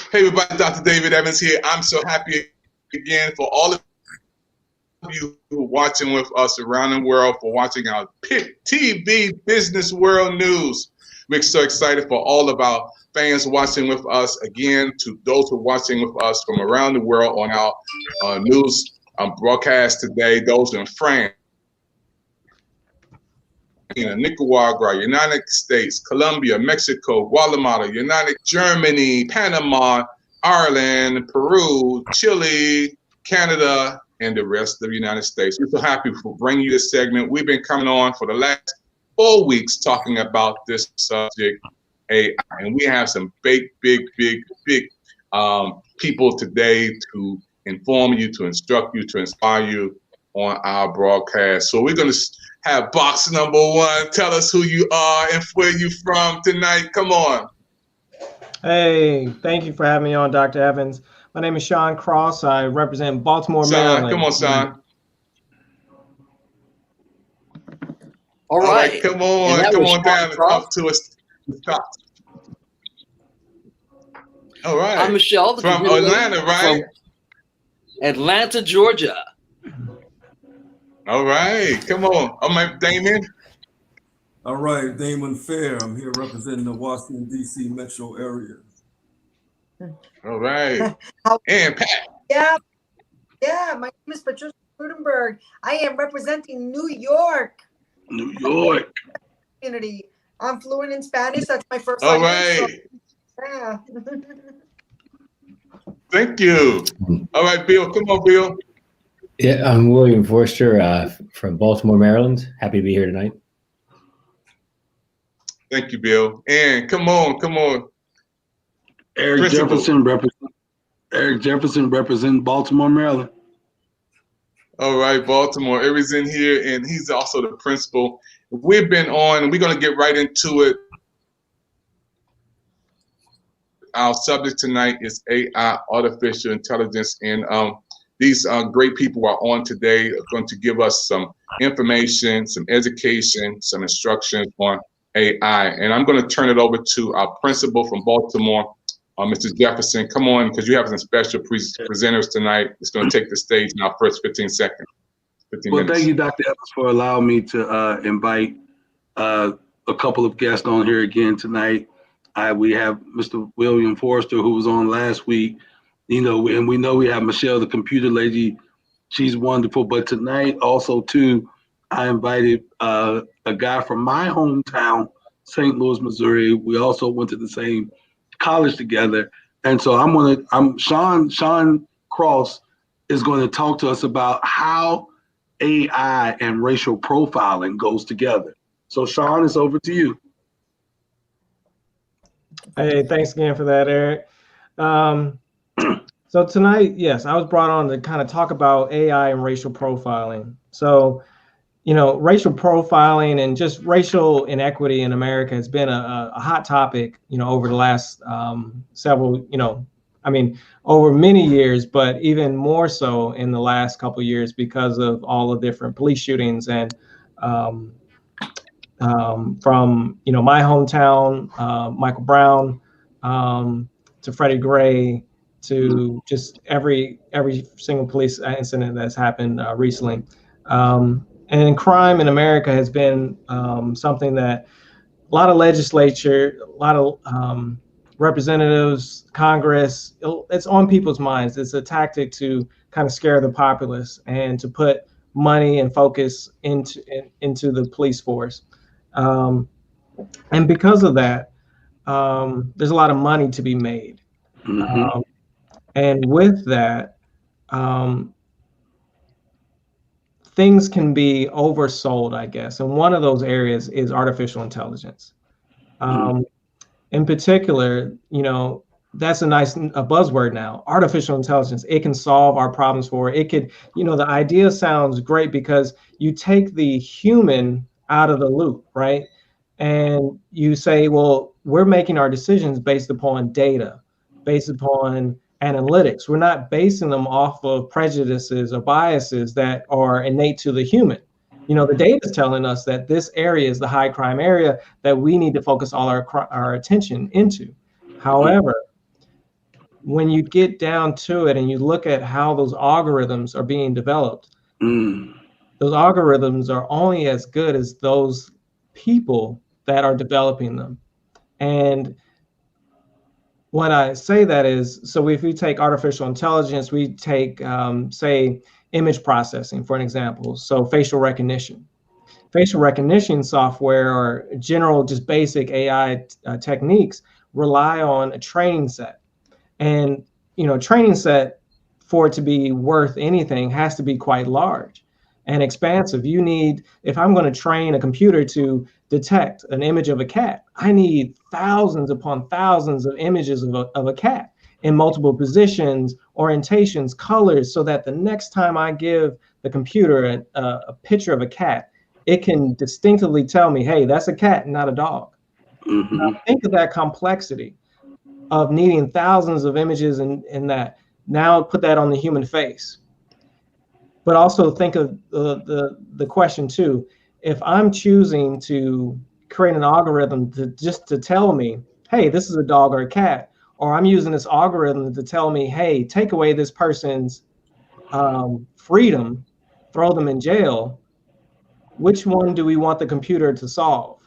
Hey everybody, Dr. David Evans here. I'm so happy again for all of you who are watching with us around the world, for watching our PIC TV Business World News. We're so excited for all of our fans watching with us. Again, to those who are watching with us from around the world on our news broadcast today, those in France, Nicaragua, United States, Colombia, Mexico, Guatemala, Germany, Panama, Ireland, Peru, Chile, Canada, and the rest of the United States. We're so happy to bring you this segment. We've been coming on for the last 4 weeks talking about this subject, AI, and we have some big people today to inform you, to instruct you, to inspire you on our broadcast. So we're going to have box number one. Tell us who you are and where you from tonight. Come on. Hey, thank you for having me on, Dr. Evans. My name is Sean Cross. I represent Baltimore, Maryland. Come on, Sean. All right. Come on down and talk to us. All right. I'm Michelle. From Atlanta, right? From Atlanta, Georgia. All right. Come on. I'm Damon. All right, Damon Fair. I'm here representing the Washington, D.C. metro area. All right. And Pat. Yeah. My name is Patricia Frudenberg. I am representing New York. New York. Community. I'm fluent in Spanish. That's my first language. All right. Thank you. All right, Bill. Come on, Bill. Yeah, I'm William Forster from Baltimore, Maryland. Happy to be here tonight. Thank you, Bill. And come on. Eric Jefferson represents Baltimore, Maryland. All right, Baltimore. Eric's in here, and he's also the principal. We've been on, and we're going to get right into it. Our subject tonight is AI, artificial intelligence, and these great people are on today are going to give us some information, some education, some instructions on AI. And I'm going to turn it over to our principal from Baltimore, Mr. Jefferson. Come on, because you have some special presenters tonight. It's going to take the stage in our first 15 seconds. 15 minutes. Thank you, Dr. Evans, for allowing me to invite a couple of guests on here again tonight. We have Mr. William Forster, who was on last week. And we know we have Michelle, the computer lady. She's wonderful. But tonight also, too, I invited a guy from my hometown, St. Louis, Missouri. We also went to the same college together. And so Sean Cross is going to talk to us about how AI and racial profiling goes together. So Sean, it's over to you. Hey, thanks again for that, Eric. So tonight, yes, I was brought on to kind of talk about AI and racial profiling. So, racial profiling and just racial inequity in America has been a hot topic, over the last several, over many years, but even more so in the last couple of years because of all the different police shootings and from my hometown, Michael Brown, to Freddie Gray, to just every single police incident that's happened recently. And crime in America has been something that a lot of legislature, a lot of representatives, Congress, it's on people's minds. It's a tactic to kind of scare the populace and to put money and focus into the police force. And because of that, there's a lot of money to be made. Mm-hmm. And with that, things can be oversold, I guess. And one of those areas is artificial intelligence. In particular, that's a buzzword now, artificial intelligence. It can solve our problems it could, the idea sounds great because you take the human out of the loop, right? And you say, well, we're making our decisions based upon data, based upon analytics. We're not basing them off of prejudices or biases that are innate to the human. The data is telling us that this area is the high crime area that we need to focus all our attention into. However, when you get down to it and you look at how those algorithms are being developed, those algorithms are only as good as those people that are developing them. And when I say that is, so if we take artificial intelligence, we take, say, image processing, for an example, so facial recognition. Facial recognition software or general, just basic AI techniques rely on a training set. And, training set, for it to be worth anything, has to be quite large and expansive. You need, if I'm going to train a computer to detect an image of a cat, I need thousands upon thousands of images of a cat in multiple positions, orientations, colors, so that the next time I give the computer a picture of a cat, it can distinctly tell me, hey, that's a cat, not a dog. Now, think of that complexity of needing thousands of images in that. Now put that on the human face. But also think of the question too. If I'm choosing to create an algorithm to tell me, hey, this is a dog or a cat, or I'm using this algorithm to tell me, hey, take away this person's freedom, throw them in jail, which one do we want the computer to solve?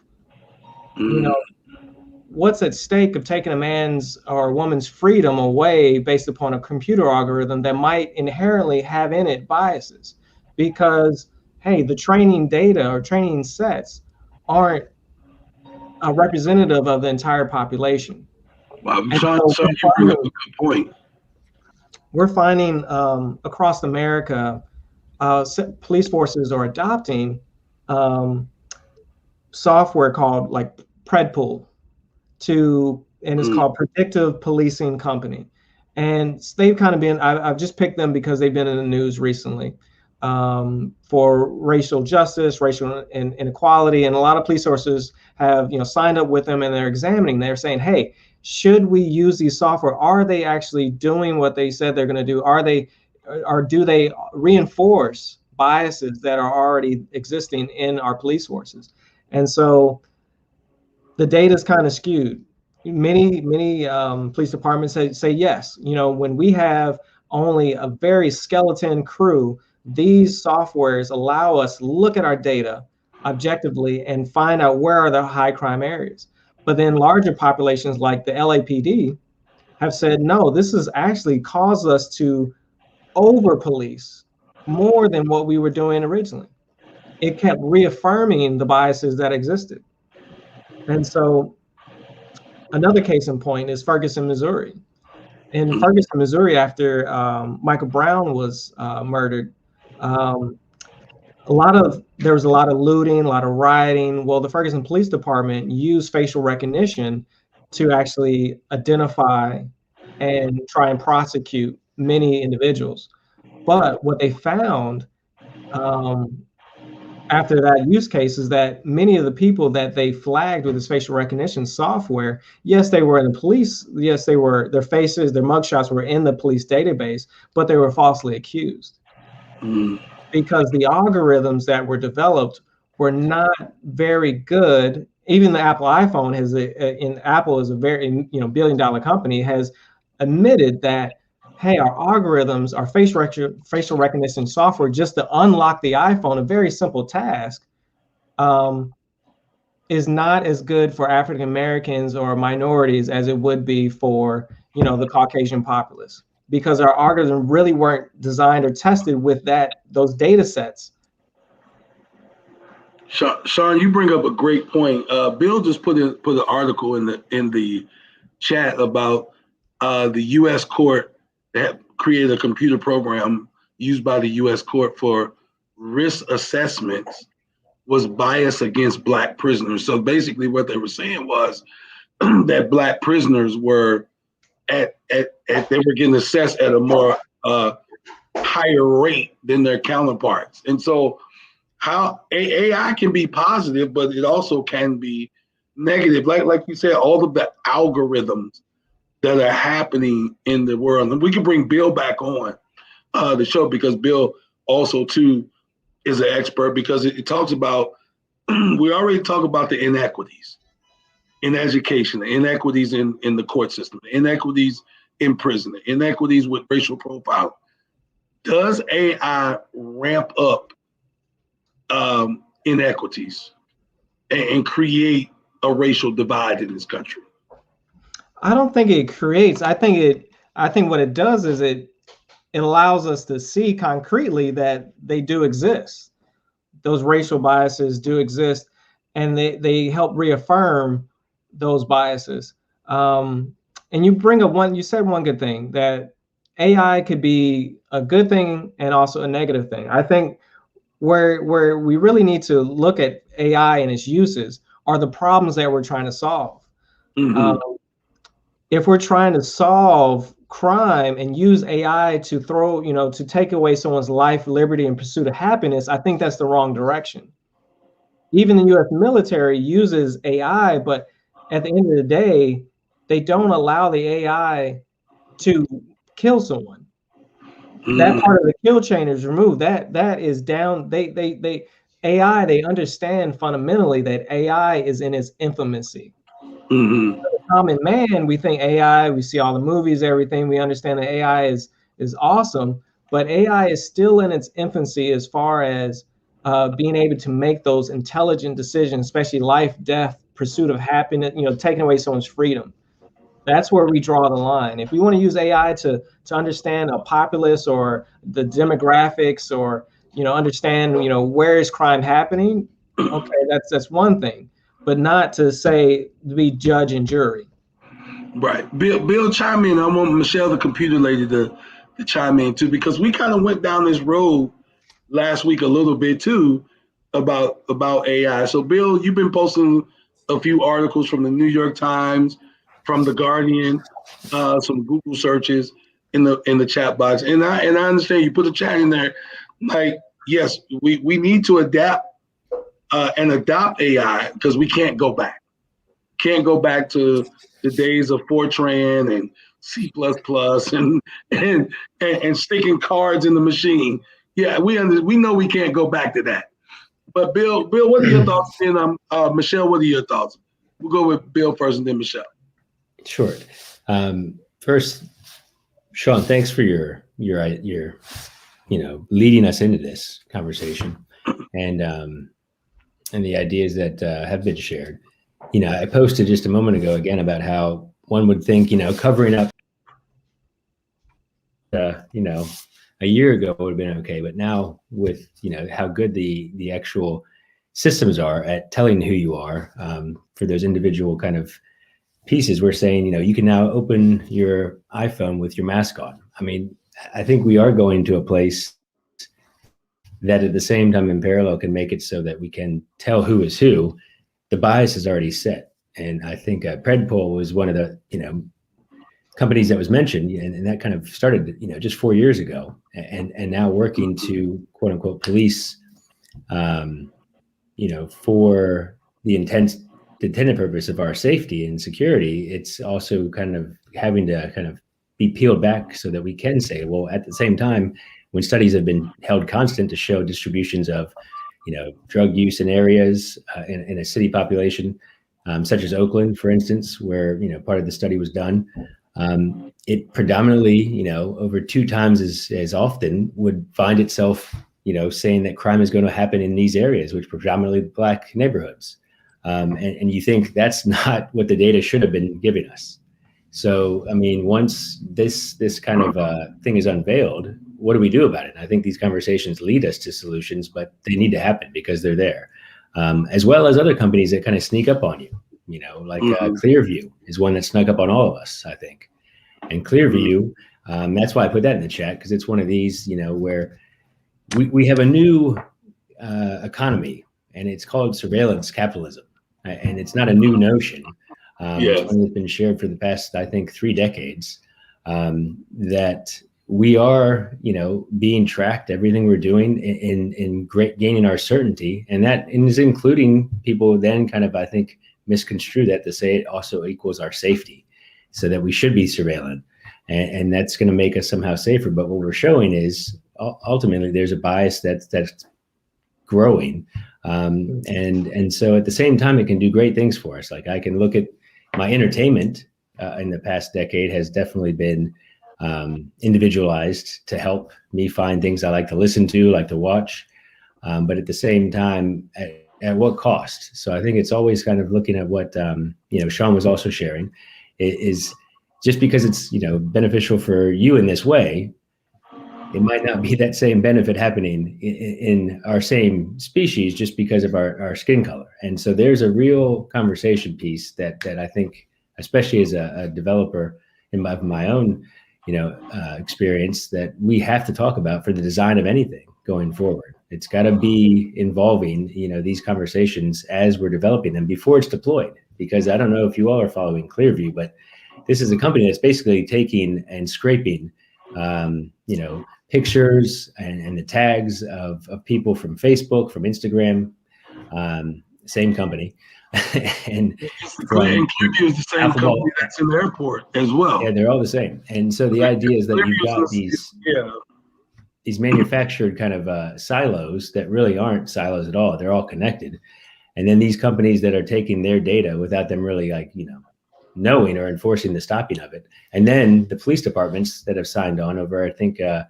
What's at stake of taking a man's or a woman's freedom away based upon a computer algorithm that might inherently have in it biases? Because, hey, the training data or training sets aren't a representative of the entire population. Wow, Sean, you bring up a good point. We're finding across America, police forces are adopting software called like PredPol, and it's called Predictive Policing Company. And they've kind of been, I've just picked them because they've been in the news recently for racial justice, racial inequality. And a lot of police sources have, signed up with them, and they're examining, they're saying, hey, should we use these software? Are they actually doing what they said they're going to do? Or do they reinforce biases that are already existing in our police forces? And so the data is kind of skewed. Many police departments say yes. When we have only a very skeleton crew, these softwares allow us to look at our data objectively and find out where are the high crime areas. But then larger populations like the LAPD have said, no, this has actually caused us to over police more than what we were doing originally. It kept reaffirming the biases that existed. And so another case in point is Ferguson, Missouri. In Ferguson, Missouri, after Michael Brown was murdered, there was a lot of looting, a lot of rioting. Well, the Ferguson Police Department used facial recognition to actually identify and try and prosecute many individuals. But what they found after that use case is that many of the people that they flagged with this facial recognition software, yes, they were in the police. Yes, their faces, their mugshots were in the police database, but they were falsely accused. Because the algorithms that were developed were not very good. Even the Apple iPhone Apple is a very billion-dollar company, has admitted that, hey, our algorithms, our facial recognition software, just to unlock the iPhone, a very simple task, is not as good for African Americans or minorities as it would be for the Caucasian populace, because our algorithms really weren't designed or tested with those data sets. Sean, you bring up a great point. Bill just put an article in the chat about the U.S. court that created a computer program used by the U.S. court for risk assessments was biased against Black prisoners. So basically, what they were saying was that Black prisoners were they were getting assessed at a more higher rate than their counterparts. And so how AI can be positive, but it also can be negative. Like you said, all of the algorithms that are happening in the world. And we can bring Bill back on the show, because Bill also too is an expert, because it talks about, we already talk about the inequities in education, the inequities in the court system, the inequities imprisonment, inequities with racial profiling. Does AI ramp up inequities and create a racial divide in this country? I don't think it creates. I think what it does is it allows us to see concretely that they do exist. Those racial biases do exist, and they help reaffirm those biases. And you said one good thing, that AI could be a good thing and also a negative thing. I think where we really need to look at AI and its uses are the problems that we're trying to solve. If we're trying to solve crime and use AI to to take away someone's life, liberty, and pursuit of happiness, I think that's the wrong direction. Even the US military uses AI, but at the end of the day, they don't allow the AI to kill someone. That part of the kill chain is removed. That is down. They understand fundamentally that AI is in its infancy. The common man, we think AI, we see all the movies, everything, we understand that AI is awesome, but AI is still in its infancy as far as being able to make those intelligent decisions, especially life, death, pursuit of happiness, taking away someone's freedom. That's where we draw the line. If we want to use AI to understand a populace or the demographics, or understand where is crime happening, okay, that's one thing, but not to be judge and jury. Right. Bill, chime in. I want Michelle, the computer lady, to chime in too, because we kind of went down this road last week a little bit too about AI. So Bill, you've been posting a few articles from the New York Times, from the Guardian, some Google searches in the chat box. And I understand you put a chat in there. Like, yes, we need to adapt and adopt AI, because we can't go back. Can't go back to the days of Fortran and C++ and sticking cards in the machine. Yeah, we know we can't go back to that. But Bill, what are your thoughts? And Michelle, what are your thoughts? We'll go with Bill first, and then Michelle. Sure. First, Sean, thanks for your leading us into this conversation, and the ideas that have been shared. I posted just a moment ago again about how one would think, covering up, a year ago would have been okay, but now with how good the actual systems are at telling who you are, for those individual kind of pieces, we're saying, you can now open your iPhone with your mask on. I mean, I think we are going to a place that at the same time in parallel can make it so that we can tell who is who. The bias is already set. And I think Predpol was one of the, companies that was mentioned, and that kind of started, just 4 years ago, and now working to quote unquote police, for the intended purpose of our safety and security. It's also kind of having to kind of be peeled back so that we can say, well, at the same time, when studies have been held constant to show distributions of, drug use in areas in a city population, such as Oakland, for instance, where, part of the study was done, it predominantly, over 2 times as often would find itself, saying that crime is going to happen in these areas, which predominantly Black neighborhoods. And you think that's not what the data should have been giving us. So, I mean, once this kind of thing is unveiled, what do we do about it? And I think these conversations lead us to solutions, but they need to happen because they're there, as well as other companies that kind of sneak up on you. Like Clearview is one that snuck up on all of us, I think. And Clearview, that's why I put that in the chat, because it's one of these, where we have a new economy, and it's called surveillance capitalism. And it's not a new notion. It's one that's been shared for the past, I think, 3 decades, that we are, being tracked, everything we're doing in gaining our certainty. And that is including people then kind of, I think, misconstrue that to say it also equals our safety, so that we should be surveillance. And that's going to make us somehow safer. But what we're showing is ultimately there's a bias that's growing. And so at the same time, it can do great things for us. Like I can look at my entertainment in the past decade has definitely been individualized to help me find things I like to listen to, like to watch, but at the same time, at what cost? So I think it's always kind of looking at what Sean was also sharing is just because it's beneficial for you in this way, it might not be that same benefit happening in our same species just because of our skin color. And so there's a real conversation piece that I think, especially as a developer in my own experience, that we have to talk about for the design of anything going forward. It's got to be involving these conversations as we're developing them before it's deployed. Because I don't know if you all are following Clearview, but this is a company that's basically taking and scraping pictures and the tags of people from Facebook, from Instagram, same company. and Clearview is the same company that's in the airport as well. Yeah, they're all the same. And so the idea is that you've got these manufactured kind of silos that really aren't silos at all. They're all connected. And then these companies that are taking their data without them really knowing or enforcing the stopping of it. And then the police departments that have signed on over, I think, I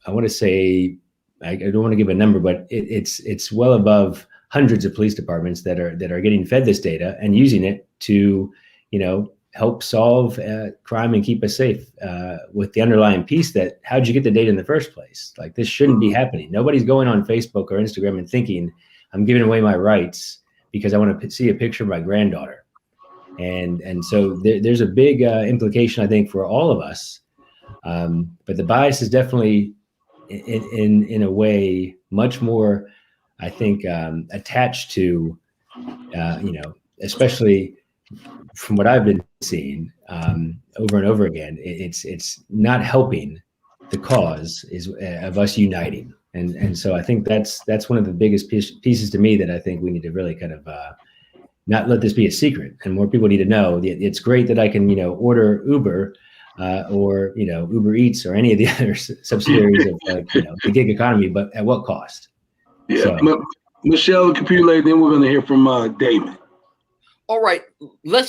want to say, I don't want to give a number, but it's well above hundreds of police departments that are getting fed this data and using it to, help solve crime and keep us safe, with the underlying piece that how'd you get the data in the first place? Like, this shouldn't be happening. Nobody's going on Facebook or Instagram and thinking I'm giving away my rights because I want to see a picture of my granddaughter. And so there's a big implication, I think, for all of us. But the bias is definitely in a way much more, I think, attached to, especially from what I've been seeing over and over again, it's not helping the cause of us uniting. And so I think that's one of the biggest pieces to me that I think we need to really kind of not let this be a secret, and more people need to know. It's great that I can, order Uber or, Uber Eats or any of the other subsidiaries of the gig economy, but at what cost? Yeah. So, Michelle, the computer lady, then we're going to hear from Damon. All right. Let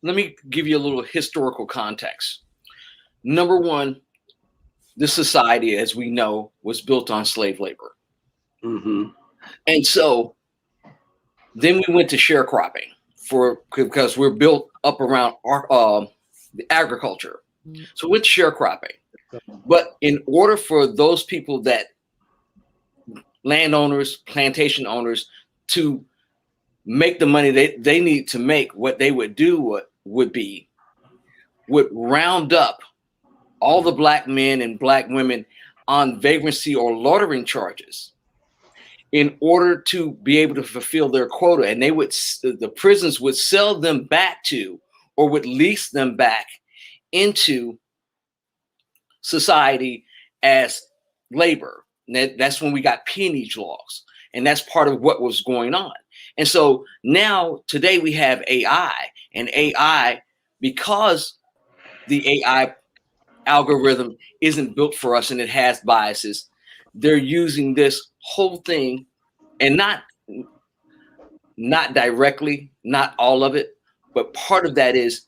me give you a little historical context. Number one, this society, as we know, was built on slave labor. Mm-hmm. And so then we went to sharecropping because we're built up around agriculture. So we went to sharecropping. But in order for those people, that landowners, plantation owners, to make the money they need to make, what they would do would round up all the black men and black women on vagrancy or loitering charges in order to be able to fulfill their quota. And the prisons would sell them back to, or would lease them back into society as labor. And that's when we got peonage laws. And that's part of what was going on. And so now today we have AI, and AI, because the AI algorithm isn't built for us and it has biases, they're using this whole thing, and not directly, not all of it, but part of that is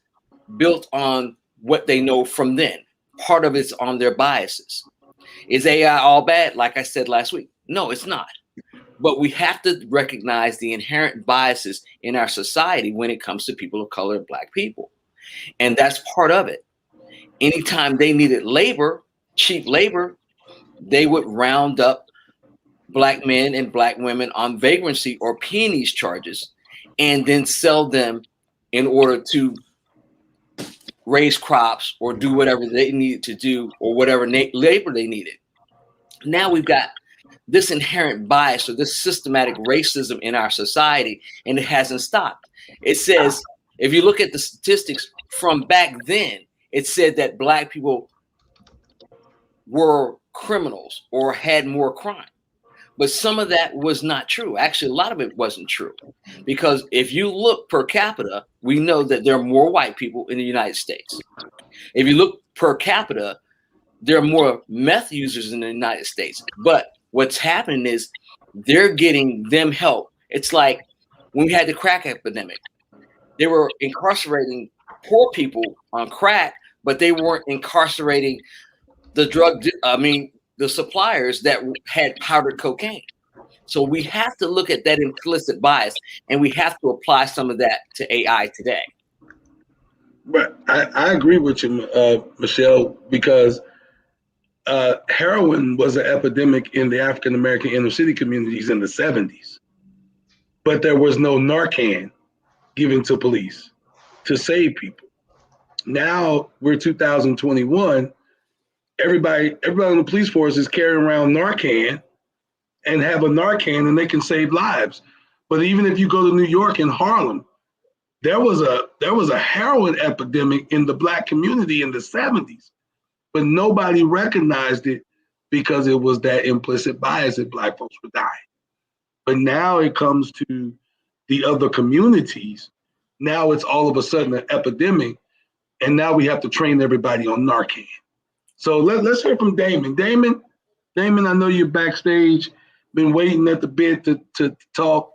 built on what they know from then. Part of it's on their biases. Is AI all bad? Like I said last week, no, it's not. But we have to recognize the inherent biases in our society when it comes to people of color and black people. And that's part of it. Anytime they needed labor, cheap labor, they would round up black men and black women on vagrancy or peonage charges and then sell them in order to raise crops or do whatever they needed to do, or whatever labor they needed. Now we've got this inherent bias or this systematic racism in our society, and it hasn't stopped. It says, if you look at the statistics from back then, it said that black people were criminals or had more crime. But some of that was not true. Actually, a lot of it wasn't true, because if you look per capita, we know that there are more white people in the United States. If you look per capita, there are more meth users in the United States. But what's happening is they're getting them help. It's like when we had the crack epidemic. They were incarcerating poor people on crack, but they weren't incarcerating the the suppliers that had powdered cocaine. So we have to look at that implicit bias, and we have to apply some of that to AI today. But I agree with you, Michelle, because heroin was an epidemic in the African American inner city communities in the 70s, but there was no Narcan given to police to save people. Now we're 2021. Everybody on the police force is carrying around Narcan and have a Narcan, and they can save lives. But even if you go to New York and Harlem, there was a heroin epidemic in the Black community in the 70s, but nobody recognized it because it was that implicit bias that Black folks were dying. But now it comes to the other communities. Now it's all of a sudden an epidemic, and now we have to train everybody on Narcan. So let's hear from Damon. Damon, I know you're backstage, been waiting at the bit to talk.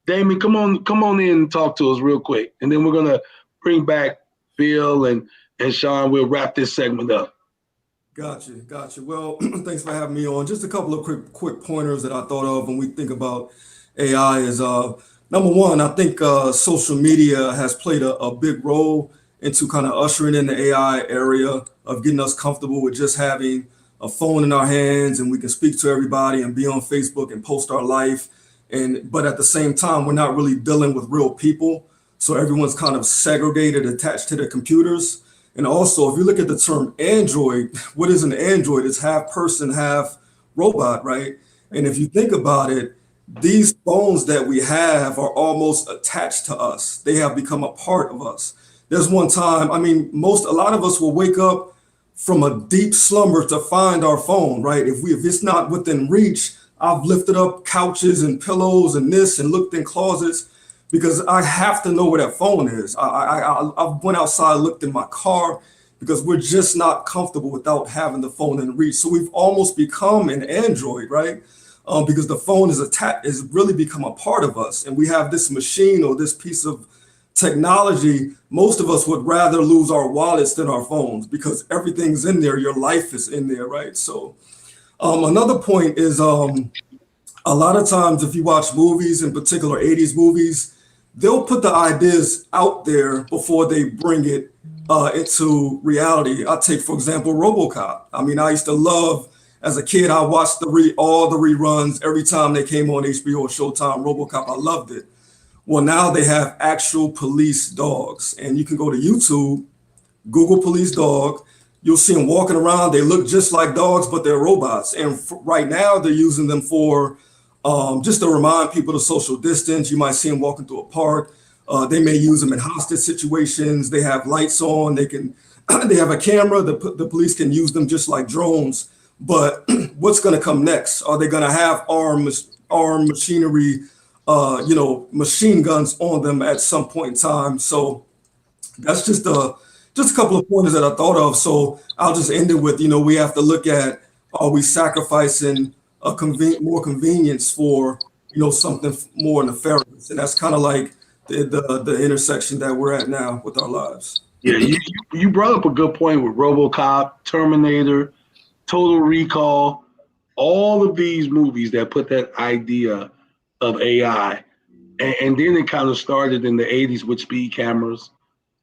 Damon, come on in and talk to us real quick, and then we're gonna bring back Bill and Sean. We'll wrap this segment up. Gotcha. Well, thanks for having me on. Just a couple of quick pointers that I thought of when we think about AI is number one, I think social media has played a big role into kind of ushering in the AI area of getting us comfortable with just having a phone in our hands, and we can speak to everybody and be on Facebook and post our life. But at the same time, we're not really dealing with real people. So everyone's kind of segregated, attached to their computers. And also, if you look at the term Android, what is an Android? It's half person, half robot, right? And if you think about it, these phones that we have are almost attached to us. They have become a part of us. There's one time, I mean, a lot of us will wake up from a deep slumber to find our phone, right? If it's not within reach, I've lifted up couches and pillows and this and looked in closets because I have to know where that phone is. I went outside, looked in my car because we're just not comfortable without having the phone in reach. So we've almost become an Android, right? Because the phone is really become a part of us, and we have this machine or this piece of technology. Most of us would rather lose our wallets than our phones because everything's in there. Your life is in there, right? So another point is a lot of times if you watch movies, in particular 80s movies, they'll put the ideas out there before they bring it into reality. I take, for example, RoboCop. I mean, I used to love, as a kid, I watched all the reruns every time they came on HBO or Showtime, RoboCop. I loved it. Well, now they have actual police dogs, and you can go to YouTube, Google police dog. You'll see them walking around. They look just like dogs, but they're robots. And right now they're using them for just to remind people to social distance. You might see them walking through a park. They may use them in hostage situations. They have lights on. They have a camera. The police can use them just like drones. But what's going to come next? Are they going to have armed machinery, machine guns on them at some point in time? So that's just a couple of pointers that I thought of. So I'll just end it with, we have to look at, are we sacrificing more convenience for, something more nefarious? And that's kind of like the intersection that we're at now with our lives. Yeah, you brought up a good point with RoboCop, Terminator, Total Recall, all of these movies that put that idea of AI. And then it kind of started in the 80s with speed cameras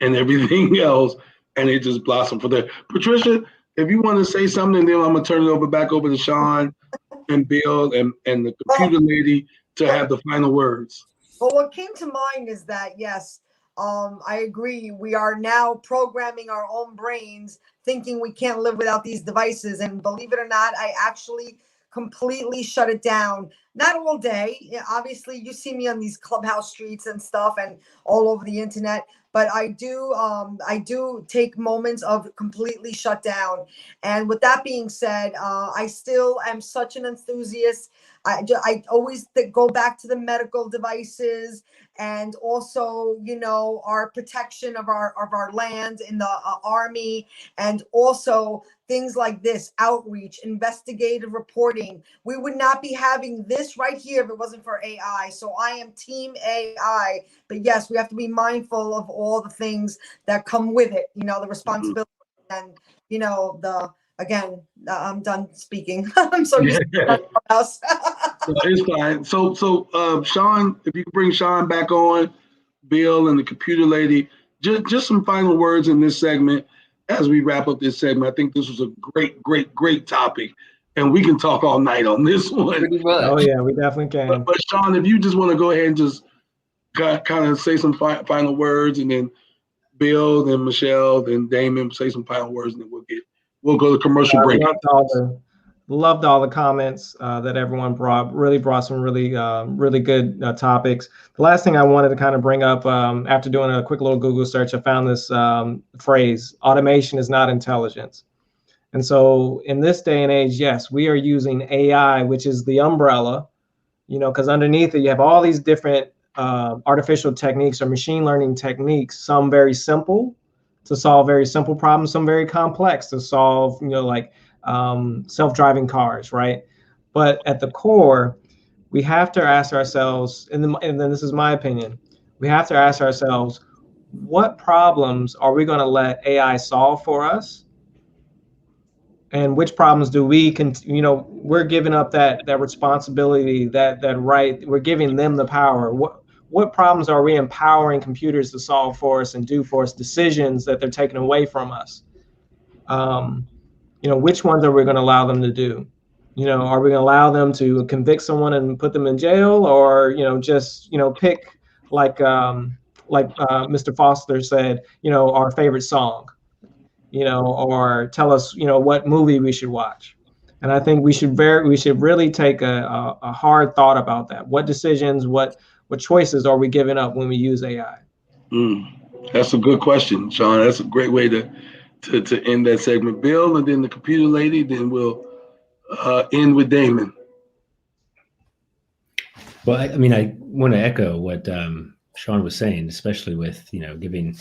and everything else, and it just blossomed from there. Patricia, if you want to say something, then I'm going to turn it back over to Sean and Bill and the computer lady to have the final words. Well, what came to mind is that, yes, I agree. We are now programming our own brains, thinking we can't live without these devices. And believe it or not, I actually completely shut it down. Not all day. Obviously, you see me on these clubhouse streets and stuff and all over the internet. But I do take moments of completely shut down. And with that being said, I still am such an enthusiast. I always go back to the medical devices and also, our protection of our land in the Army, and also things like this, outreach, investigative reporting. We would not be having this this right here if it wasn't for AI. So I am team AI. But yes, we have to be mindful of all the things that come with it, you know, the responsibility and, you know, I'm done speaking. I'm so used to that house. It's fine. So, Sean, if you could bring Sean back on, Bill and the computer lady, just some final words in this segment as we wrap up this segment. I think this was a great topic, and we can talk all night on this one. Pretty much. Oh yeah, we definitely can. But Sean, if you just want to go ahead and just kind of say some final words, and then Bill, then Michelle, then Damon say some final words, and then we'll go to commercial break. Loved all the comments that everyone brought. Really brought some really good topics. The last thing I wanted to kind of bring up after doing a quick little Google search, I found this phrase: automation is not intelligence. And so in this day and age, yes, we are using AI, which is the umbrella, you know, because underneath it, you have all these different artificial techniques or machine learning techniques, some very simple to solve very simple problems, some very complex to solve, you know, like self-driving cars, right? But at the core, we have to ask ourselves, and then this is my opinion, we have to ask ourselves, what problems are we going to let AI solve for us? And which problems do we, you know, we're giving up that responsibility, that right, we're giving them the power. What problems are we empowering computers to solve for us and do for us, decisions that they're taking away from us? You know, which ones are we going to allow them to do? You know, are we going to allow them to convict someone and put them in jail, or, you know, just, you know, pick like Mr. Foster said, you know, our favorite song, you know, or tell us, you know, what movie we should watch. And I think we should really take a hard thought about that. What decisions, what choices are we giving up when we use AI? That's a good question, Sean. That's a great way to end that segment. Bill, and then the computer lady, then we'll end with Damon. Well, I mean, I want to echo what Sean was saying, especially with, you know, giving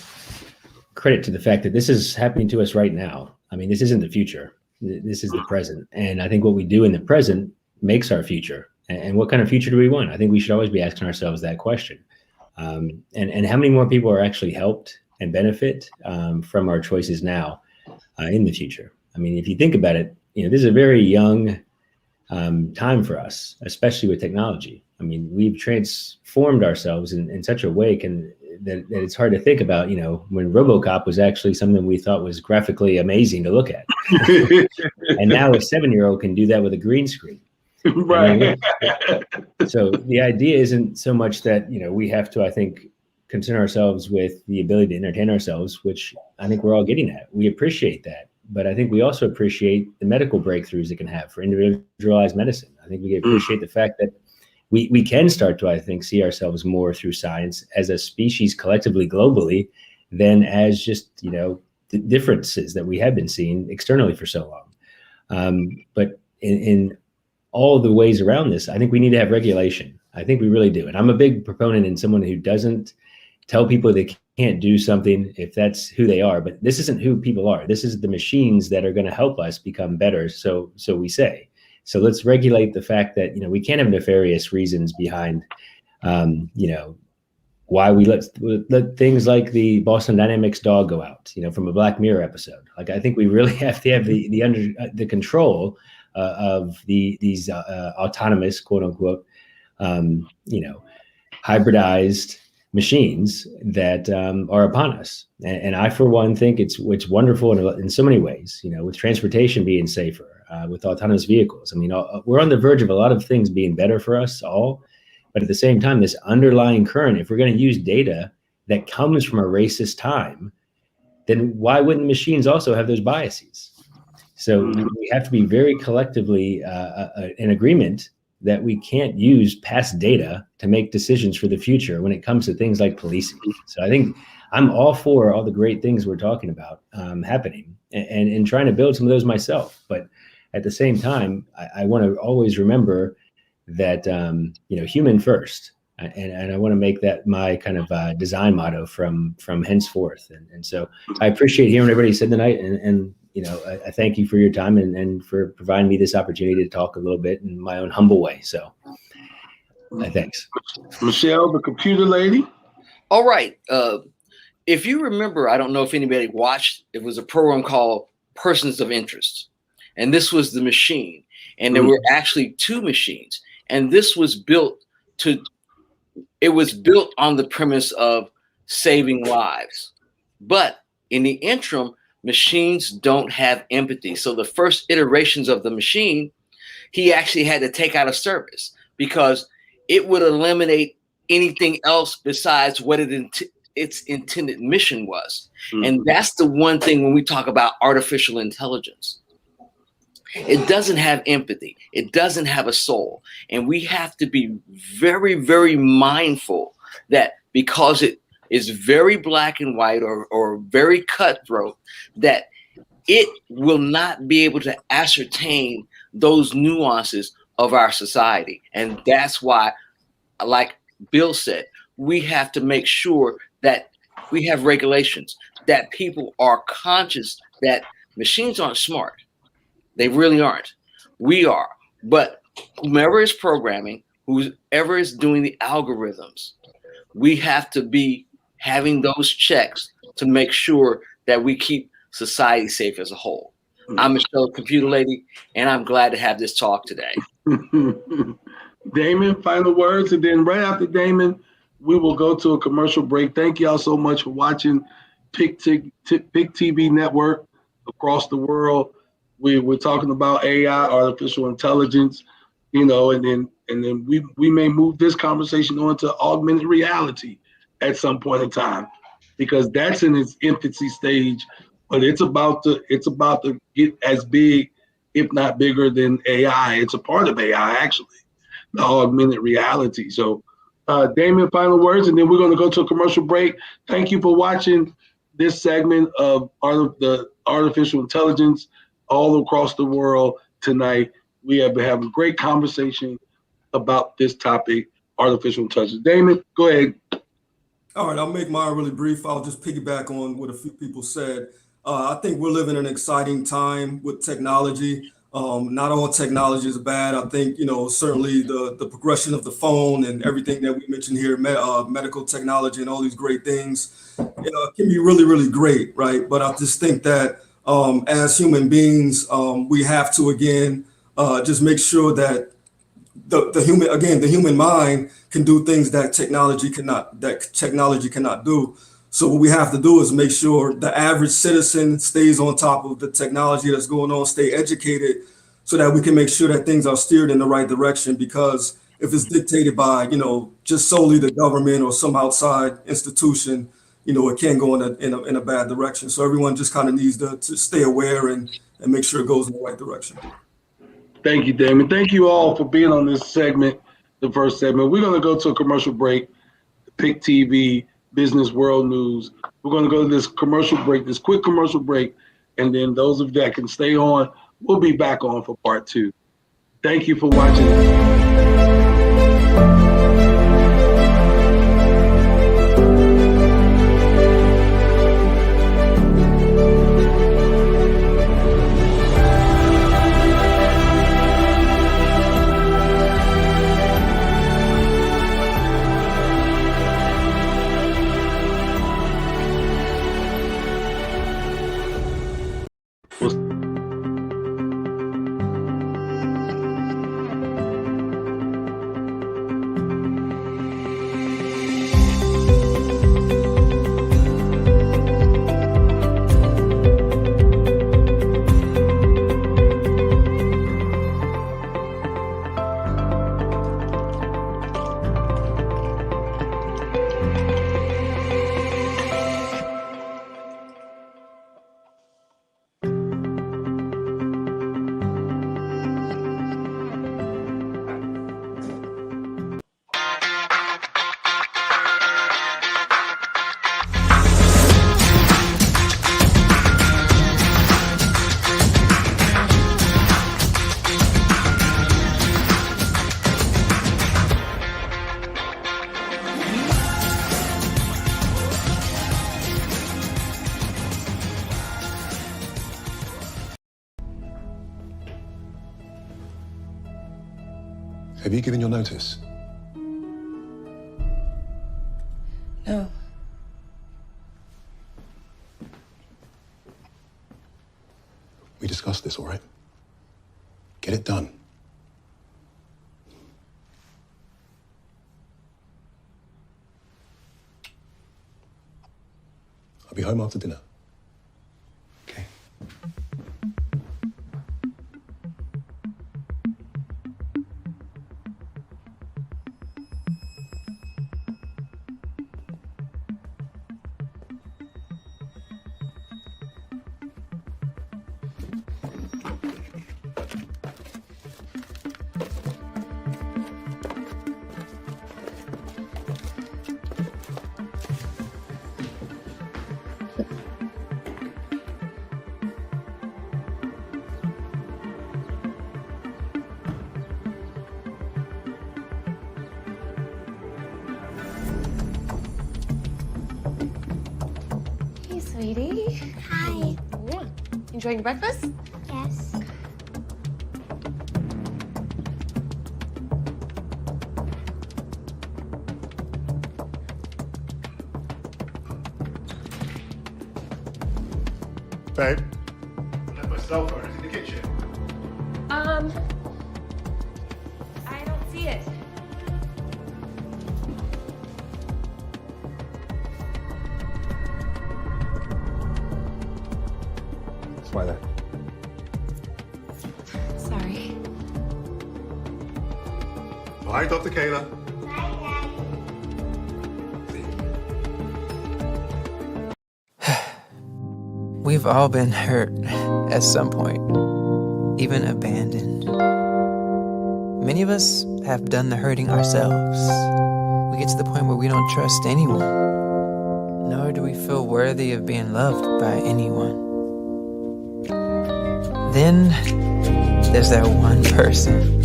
credit to the fact that this is happening to us right now. I mean, this isn't the future. This is the present. And I think what we do in the present makes our future. And what kind of future do we want? I think we should always be asking ourselves that question. And how many more people are actually helped and benefit from our choices now in the future? I mean, if you think about it, you know, this is a very young time for us, especially with technology. I mean, we've transformed ourselves in such a way that it's hard to think about, you know, when RoboCop was actually something we thought was graphically amazing to look at. And now a 7-year-old can do that with a green screen. Right. So the idea isn't so much that, you know, we have to, I think, concern ourselves with the ability to entertain ourselves, which I think we're all getting at. We appreciate that. But I think we also appreciate the medical breakthroughs it can have for individualized medicine. I think we appreciate the fact that we can start to, I think, see ourselves more through science as a species collectively, globally, than as just, you know, the differences that we have been seeing externally for so long. But in all the ways around this, I think we need to have regulation. I think we really do. And I'm a big proponent in someone who doesn't tell people they can't do something if that's who they are. But this isn't who people are. This is the machines that are going to help us become better. So we say. So let's regulate the fact that, you know, we can't have nefarious reasons behind, you know, why we let things like the Boston Dynamics dog go out, you know, from a Black Mirror episode. Like, I think we really have to have the control of these autonomous, quote unquote, you know, hybridized machines that are upon us. And I, for one, think it's wonderful in so many ways, you know, with transportation being safer, with autonomous vehicles. I mean, we're on the verge of a lot of things being better for us all. But at the same time, this underlying current, if we're going to use data that comes from a racist time, then why wouldn't machines also have those biases? So we have to be very collectively in agreement that we can't use past data to make decisions for the future when it comes to things like policing. So I think I'm all for all the great things we're talking about happening and trying to build some of those myself. But at the same time, I want to always remember that, you know, human first. And I want to make that my kind of design motto from henceforth. And so I appreciate hearing everybody said tonight. And you know, I thank you for your time and for providing me this opportunity to talk a little bit in my own humble way. So Thanks. Michelle, the computer lady. All right. If you remember, I don't know if anybody watched, it was a program called Persons of Interest. And this was the machine. And there were actually two machines. And this was built on the premise of saving lives. But in the interim, machines don't have empathy. So the first iterations of the machine, he actually had to take out of service because it would eliminate anything else besides what its intended mission was. And that's the one thing when we talk about artificial intelligence. It doesn't have empathy. It doesn't have a soul. And we have to be very, very mindful that because it is very black and white or very cutthroat, that it will not be able to ascertain those nuances of our society. And that's why, like Bill said, we have to make sure that we have regulations, that people are conscious that machines aren't smart. They really aren't. We are. But whomever is programming, whoever is doing the algorithms, we have to be having those checks to make sure that we keep society safe as a whole. I'm Michelle, computer lady, and I'm glad to have this talk today. Damon, final words, and then right after Damon, we will go to a commercial break. Thank y'all so much for watching PIC TV Network across the world. We're talking about AI, artificial intelligence, and then we may move this conversation on to augmented reality at some point in time, because that's in its infancy stage, but it's about to get as big, if not bigger than AI. It's a part of AI, actually, the augmented reality. So, Damon, final words, and then we're going to go to a commercial break. Thank you for watching this segment of the artificial intelligence all across the world tonight. We have been having a great conversation about this topic, artificial intelligence. Damon, go ahead. All right, I'll make mine really brief. I'll just piggyback on what a few people said. I think we're living in an exciting time with technology. Not all technology is bad. I think, certainly the progression of the phone and everything that we mentioned here, medical technology and all these great things, can be really, really great, right? But I just think that as human beings, we have to, again, just make sure that the human mind can do things that technology cannot do. So what we have to do is make sure the average citizen stays on top of the technology that's going on, stay educated, so that we can make sure that things are steered in the right direction. Because if it's dictated by, just solely the government or some outside institution, it can go in a bad direction. So everyone just kind of needs to stay aware and make sure it goes in the right direction. Thank you, Damon. Thank you all for being on this segment, the first segment. We're going to go to a commercial break, PIC TV, Business World News. We're going to go to this quick commercial break, and then those of you that can stay on, we'll be back on for part 2. Thank you for watching. Have you given your notice? We discussed this, all right? Get it done. I'll be home after dinner. Okay. Sweetie. Hi. Yeah. Enjoying breakfast? Yes. Babe, I left my cell phone in the kitchen. I don't see it. It's right there. Sorry. Bye, Dr. Kayla. We've all been hurt at some point, even abandoned. Many of us have done the hurting ourselves. We get to the point where we don't trust anyone, nor do we feel worthy of being loved by anyone. Then there's that one person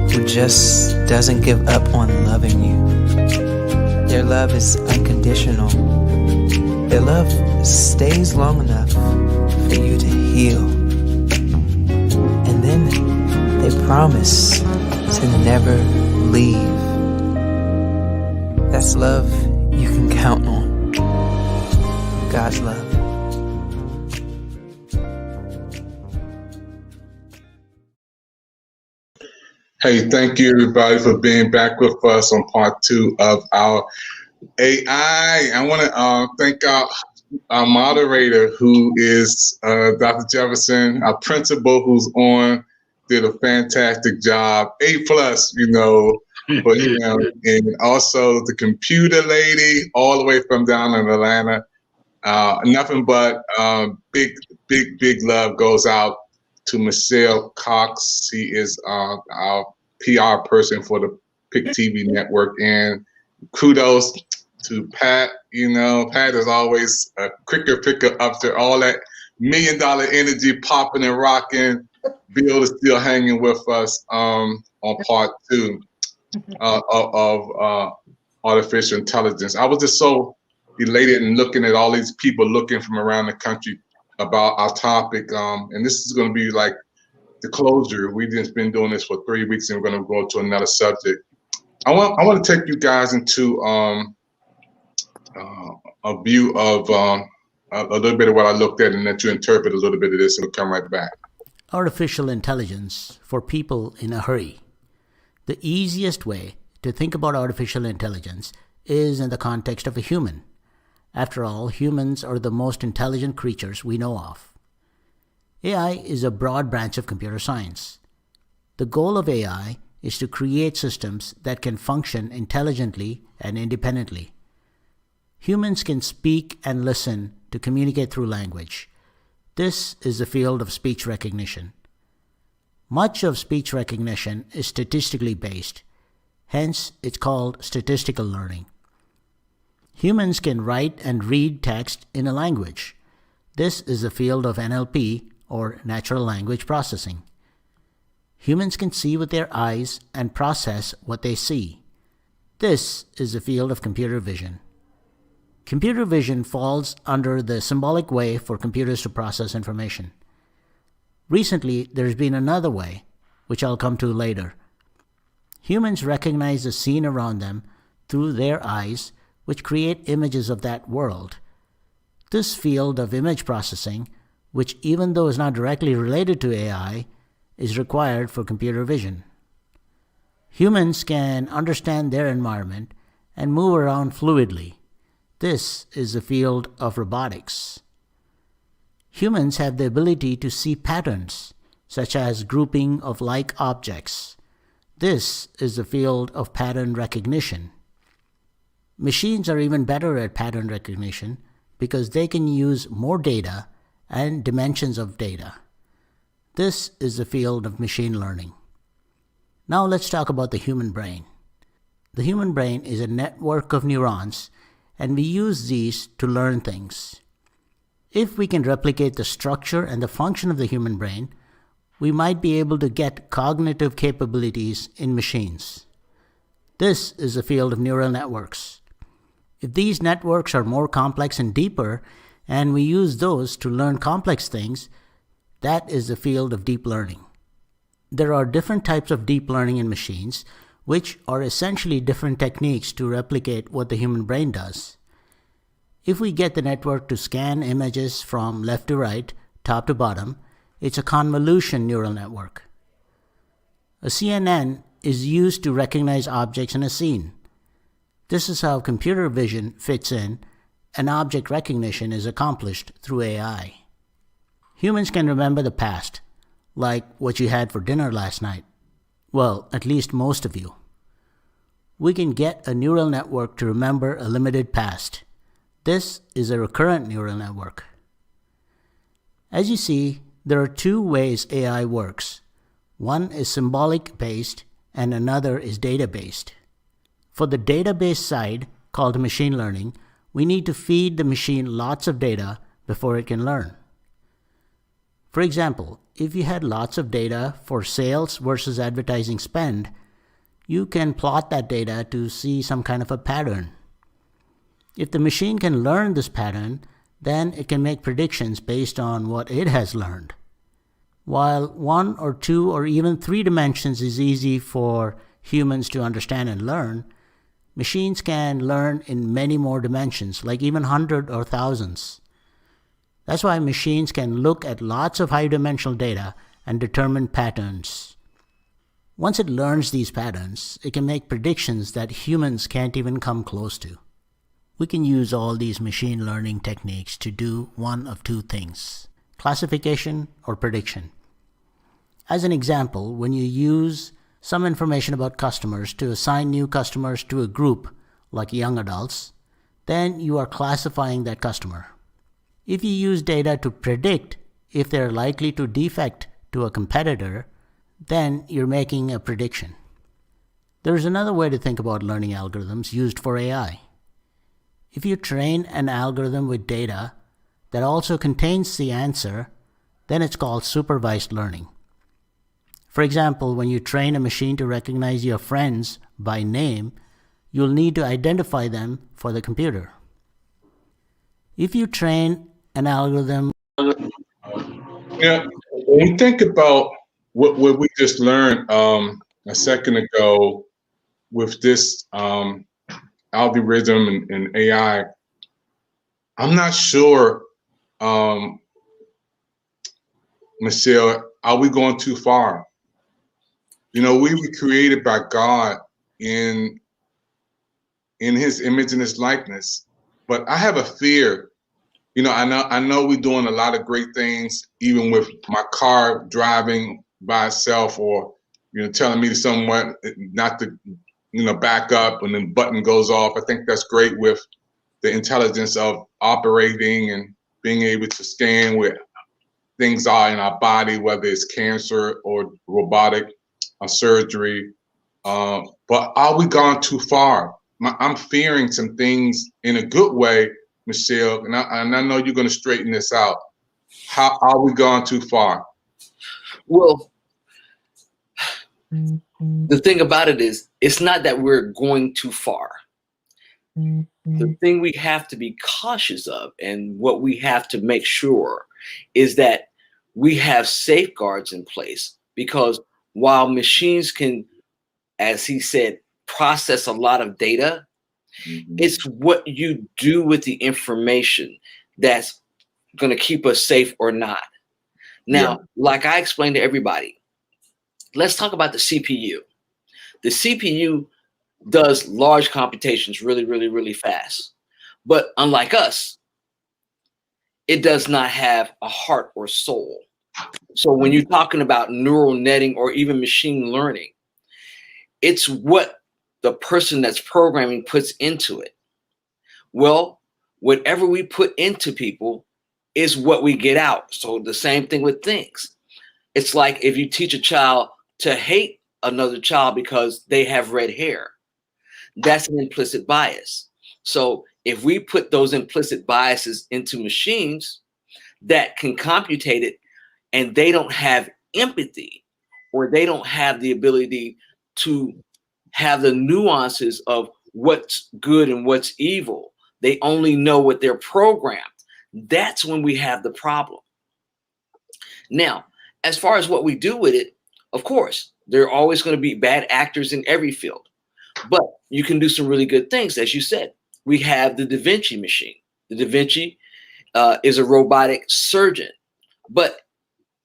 who just doesn't give up on loving you. Their love is unconditional. Their love stays long enough for you to heal. And then they promise to never leave. That's love you can count on. God's love. Hey, thank you everybody for being back with us on part 2 of our AI. I want to thank our moderator, who is Dr. Jefferson, our principal, who's did a fantastic job, A+, for him, and also the computer lady, all the way from down in Atlanta. Nothing but big love goes out to Michelle Cox. He is our PR person for the PIC TV network, and kudos to Pat. Pat is always a quicker picker up to all that $1 million energy popping and rocking. Bill is still hanging with us on part 2 of artificial intelligence. I was just so elated and looking at all these people looking from around the country about our topic. And this is going to be like the closure. We've just been doing this for 3 weeks, and we're going to go to another subject. I want to take you guys into a view of a little bit of what I looked at, and let you interpret a little bit of this, and we'll come right back. Artificial intelligence for people in a hurry. The easiest way to think about artificial intelligence is in the context of a human. After all, humans are the most intelligent creatures we know of. AI is a broad branch of computer science. The goal of AI is to create systems that can function intelligently and independently. Humans can speak and listen to communicate through language. This is the field of speech recognition. Much of speech recognition is statistically based. Hence, it's called statistical learning. Humans can write and read text in a language. This is the field of NLP, or natural language processing. Humans can see with their eyes and process what they see. This is the field of computer vision. Computer vision falls under the symbolic way for computers to process information. Recently, there's been another way, which I'll come to later. Humans recognize the scene around them through their eyes, which create images of that world. This field of image processing which, even though is not directly related to AI, is required for computer vision. Humans can understand their environment and move around fluidly. This is the field of robotics. Humans have the ability to see patterns, such as grouping of like objects. This is the field of pattern recognition. Machines are even better at pattern recognition because they can use more data and dimensions of data. This is the field of machine learning. Now let's talk about the human brain. The human brain is a network of neurons, and we use these to learn things. If we can replicate the structure and the function of the human brain, we might be able to get cognitive capabilities in machines. This is the field of neural networks. If these networks are more complex and deeper, and we use those to learn complex things, that is the field of deep learning. There are different types of deep learning in machines, which are essentially different techniques to replicate what the human brain does. If we get the network to scan images from left to right, top to bottom, it's a convolution neural network. A CNN is used to recognize objects in a scene. This is how computer vision fits in, and object recognition is accomplished through AI. Humans can remember the past, like what you had for dinner last night. Well, at least most of you. We can get a neural network to remember a limited past. This is a recurrent neural network. As you see, there are two ways AI works. One is symbolic-based and another is data-based. For the data-based side, called machine learning, we need to feed the machine lots of data before it can learn. For example, if you had lots of data for sales versus advertising spend, you can plot that data to see some kind of a pattern. If the machine can learn this pattern, then it can make predictions based on what it has learned. While 1 or 2 or even 3 dimensions is easy for humans to understand and learn, machines can learn in many more dimensions, like even 100 or thousands. That's why machines can look at lots of high-dimensional data and determine patterns. Once it learns these patterns, it can make predictions that humans can't even come close to. We can use all these machine learning techniques to do one of two things: classification or prediction. As an example, when you use some information about customers to assign new customers to a group, like young adults, then you are classifying that customer. If you use data to predict if they're likely to defect to a competitor, then you're making a prediction. There's another way to think about learning algorithms used for AI. If you train an algorithm with data that also contains the answer, then it's called supervised learning. For example, when you train a machine to recognize your friends by name, you'll need to identify them for the computer. If you train an algorithm... Yeah, when you think about what we just learned a second ago with this algorithm and AI, I'm not sure, Michelle, are we going too far? You know, we were created by God in His image and His likeness, but I have a fear. You know, I know we're doing a lot of great things, even with my car driving by itself, or telling me to somewhat not to back up, and then button goes off. I think that's great with the intelligence of operating and being able to scan where things are in our body, whether it's cancer or robotic surgery. But are we gone too far? I'm fearing some things in a good way, Michelle, and I know you're going to straighten this out. How are we gone too far? Well, the thing about it is, it's not that we're going too far. The thing we have to be cautious of, and what we have to make sure, is that we have safeguards in place, because while machines can, as he said, process a lot of data, it's what you do with the information that's going to keep us safe or not. Now, like I explained to everybody, let's talk about the CPU. The CPU does large computations really, really, really fast. But unlike us, it does not have a heart or soul. So when you're talking about neural netting or even machine learning, it's what the person that's programming puts into it. Well, whatever we put into people is what we get out. So the same thing with things. It's like if you teach a child to hate another child because they have red hair, that's an implicit bias. So if we put those implicit biases into machines that can computate it, and they don't have empathy, or they don't have the ability to have the nuances of what's good and what's evil, they only know what they're programmed, that's when we have the problem. Now, as far as what we do with it, of course, there are always going to be bad actors in every field, but you can do some really good things. As you said, we have the Da Vinci machine. The Da Vinci is a robotic surgeon, but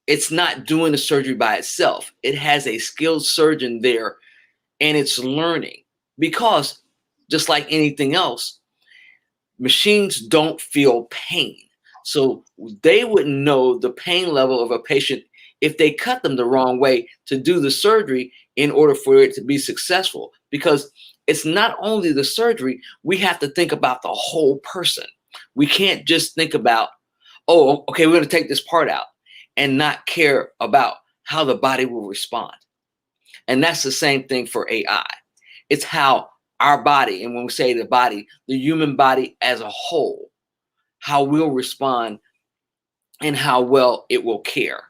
it's not doing the surgery by itself. It has a skilled surgeon there, and it's learning, because just like anything else, machines don't feel pain. So they wouldn't know the pain level of a patient if they cut them the wrong way to do the surgery in order for it to be successful, because it's not only the surgery, we have to think about the whole person. We can't just think about, oh, okay, we're going to take this part out, and not care about how the body will respond. And that's the same thing for AI. It's how our body, and when we say the body, the human body as a whole, how we'll respond and how well it will care.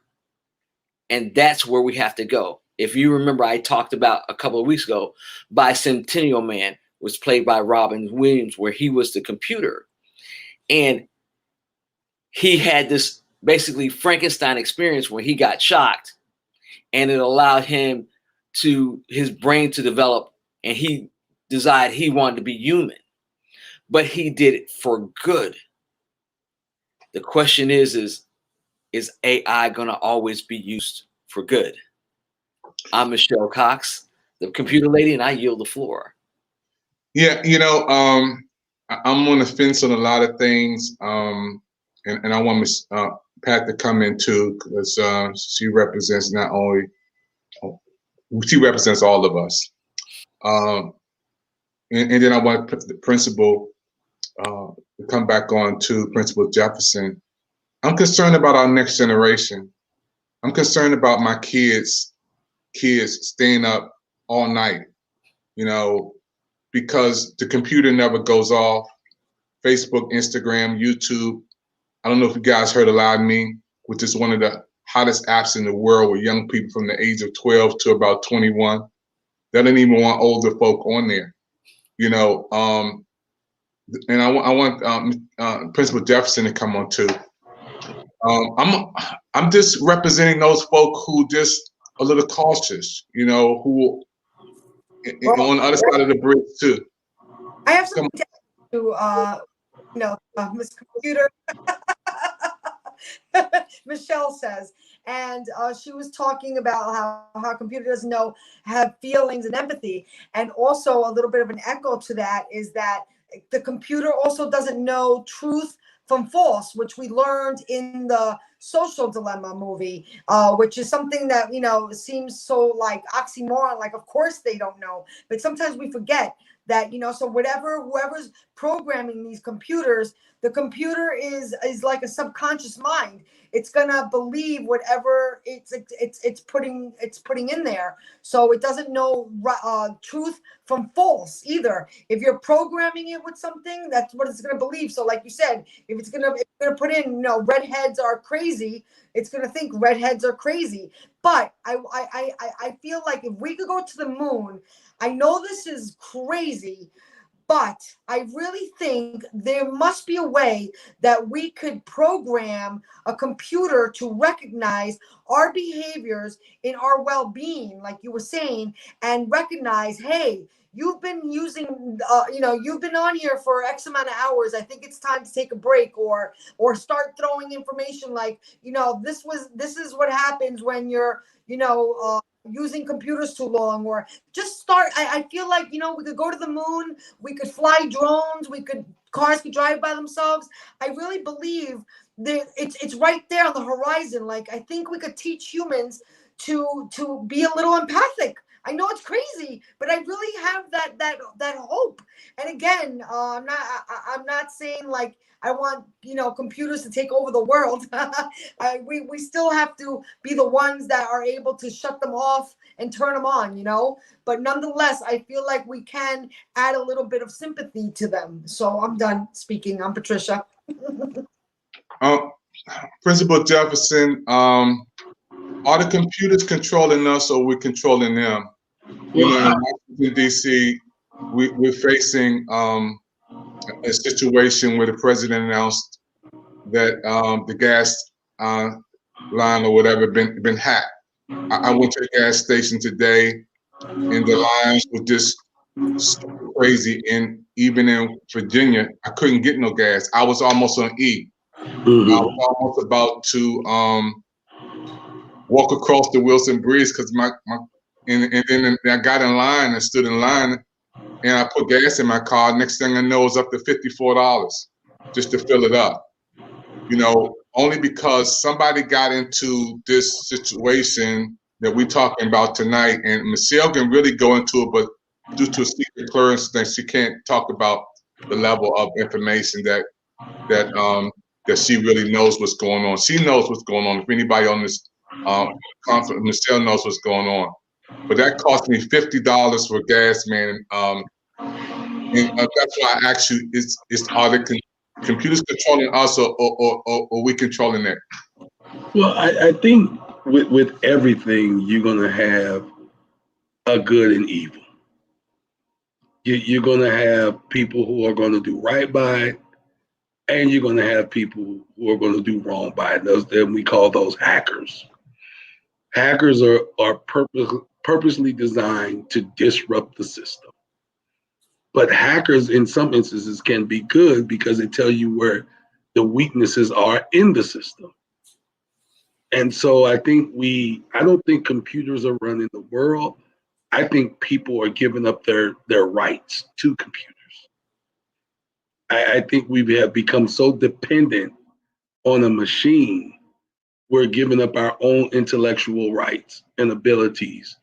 And that's where we have to go. If you remember, I talked about a couple of weeks ago, Bicentennial Man was played by Robin Williams, where he was the computer. And he had this basically Frankenstein experience where he got shocked, and it allowed him to his brain to develop, and he decided he wanted to be human, but he did it for good. The question is AI going to always be used for good? I'm Michelle Cox, the computer lady, and I yield the floor. Yeah, I'm on the fence on a lot of things, and I want Ms. Pat to come in too, because she represents she represents all of us. And then I want the principal to come back on to Principal Jefferson. I'm concerned about our next generation. I'm concerned about my kids staying up all night, because the computer never goes off. Facebook, Instagram, YouTube. I don't know if you guys heard of Live Me, which is one of the hottest apps in the world, with young people from the age of 12 to about 21. They don't even want older folk on there, and I want Principal Jefferson to come on too. I'm just representing those folk who just a little cautious, who on the other side of the bridge too. I have something to Miss Computer. Michelle says, and she was talking about how computer doesn't have feelings and empathy, and also a little bit of an echo to that is that the computer also doesn't know truth from false, which we learned in the Social Dilemma movie, which is something that seems so like oxymoron, like of course they don't know, but sometimes we forget that, so whoever's programming these computers, the computer is like a subconscious mind. It's gonna believe whatever it's putting in there. So it doesn't know truth from false either. If you're programming it with something, that's what it's gonna believe. So like you said, if it's gonna put in redheads are crazy, it's gonna think redheads are crazy. But I feel like if we could go to the moon, I know this is crazy, But I really think there must be a way that we could program a computer to recognize our behaviors in our well-being, like you were saying, and recognize, hey, you've been using, you've been on here for X amount of hours. I think it's time to take a break, or start throwing information like, this is what happens when you're, using computers too long, or just start. I feel like, we could go to the moon, we could fly drones, cars could drive by themselves. I really believe that it's right there on the horizon. Like, I think we could teach humans to be a little empathic. I know it's crazy, but I really have that hope. And again, I'm not saying like I want computers to take over the world. We still have to be the ones that are able to shut them off and turn them on. But nonetheless, I feel like we can add a little bit of sympathy to them. So I'm done speaking. I'm Patricia. Principal Jefferson, are the computers controlling us, or we're controlling them? In Washington, D.C., we're facing a situation where the president announced that the gas line or whatever been hacked. I went to the gas station today, and the lines were just so crazy. And even in Virginia, I couldn't get no gas. I was almost on E. I was almost about to walk across the Wilson Bridge because and then I got in line and stood in line, and I put gas in my car. Next thing I know, it's up to $54 just to fill it up. Only because somebody got into this situation that we're talking about tonight, and Michelle can really go into it, but due to a secret clearance thing, she can't talk about the level of information that she really knows what's going on. She knows what's going on. If anybody on this conference, Michelle knows what's going on. But that cost me $50 for gas, man. And that's why I asked you: are the computers controlling us, or we controlling it? Well, I think with everything, you're gonna have a good and evil. You're gonna have people who are gonna do right by it, and you're gonna have people who are gonna do wrong by it. Then we call those hackers. Hackers are purposely designed to disrupt the system. But hackers, in some instances, can be good because they tell you where the weaknesses are in the system. And so I don't think computers are running the world. I think people are giving up their rights to computers. I think we have become so dependent on a machine, we're giving up our own intellectual rights and abilities.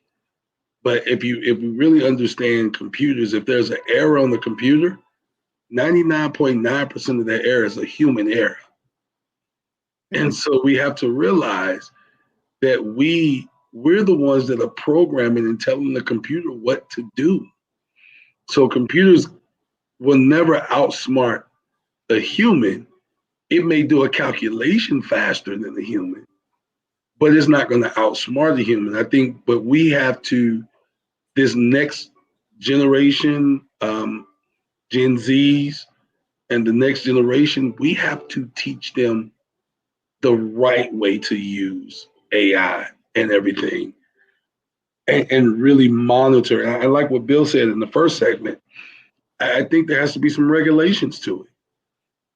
But if we really understand computers, if there's an error on the computer, 99.9% of that error is a human error. And so we have to realize that we're the ones that are programming and telling the computer what to do. So computers will never outsmart a human. It may do a calculation faster than the human, but it's not going to outsmart the human. I think, but we have to, this next generation, Gen Zs, and the next generation, we have to teach them the right way to use AI and everything, and really monitor. I like what Bill said in the first segment. I think there has to be some regulations to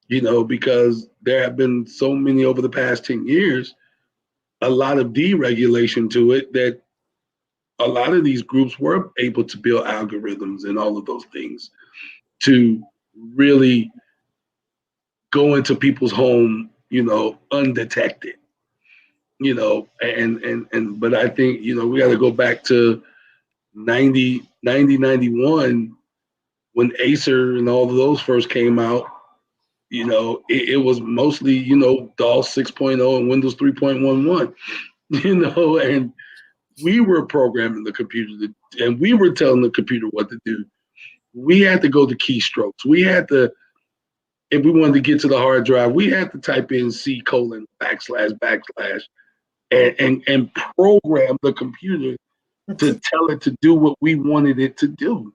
it, because there have been so many over the past 10 years, a lot of deregulation to it, that a lot of these groups were able to build algorithms and all of those things to really go into people's home, undetected, but I think, we got to go back to 91 when Acer and all of those first came out. It was mostly, DOS 6.0 and Windows 3.11, and we were programming the computer and we were telling the computer what to do. We had to go to keystrokes. We had to, if we wanted to get to the hard drive, we had to type in C:\\/ and program the computer to tell it to do what we wanted it to do.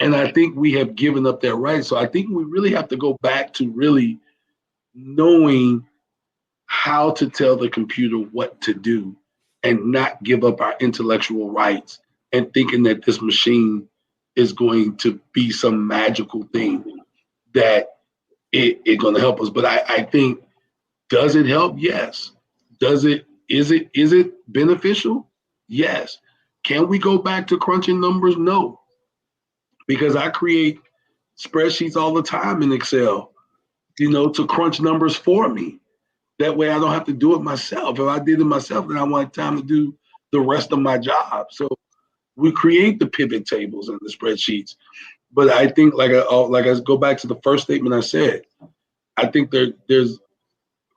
And I think we have given up that right. So I think we really have to go back to really knowing how to tell the computer what to do and not give up our intellectual rights and thinking that this machine is going to be some magical thing that it's going to help us. But I think, does it help? Yes. Is it beneficial? Yes. Can we go back to crunching numbers? No. Because I create spreadsheets all the time in Excel, to crunch numbers for me. That way I don't have to do it myself. If I did it myself, then I want time to do the rest of my job. So we create the pivot tables and the spreadsheets. But I think, like I go back to the first statement I said, I think there's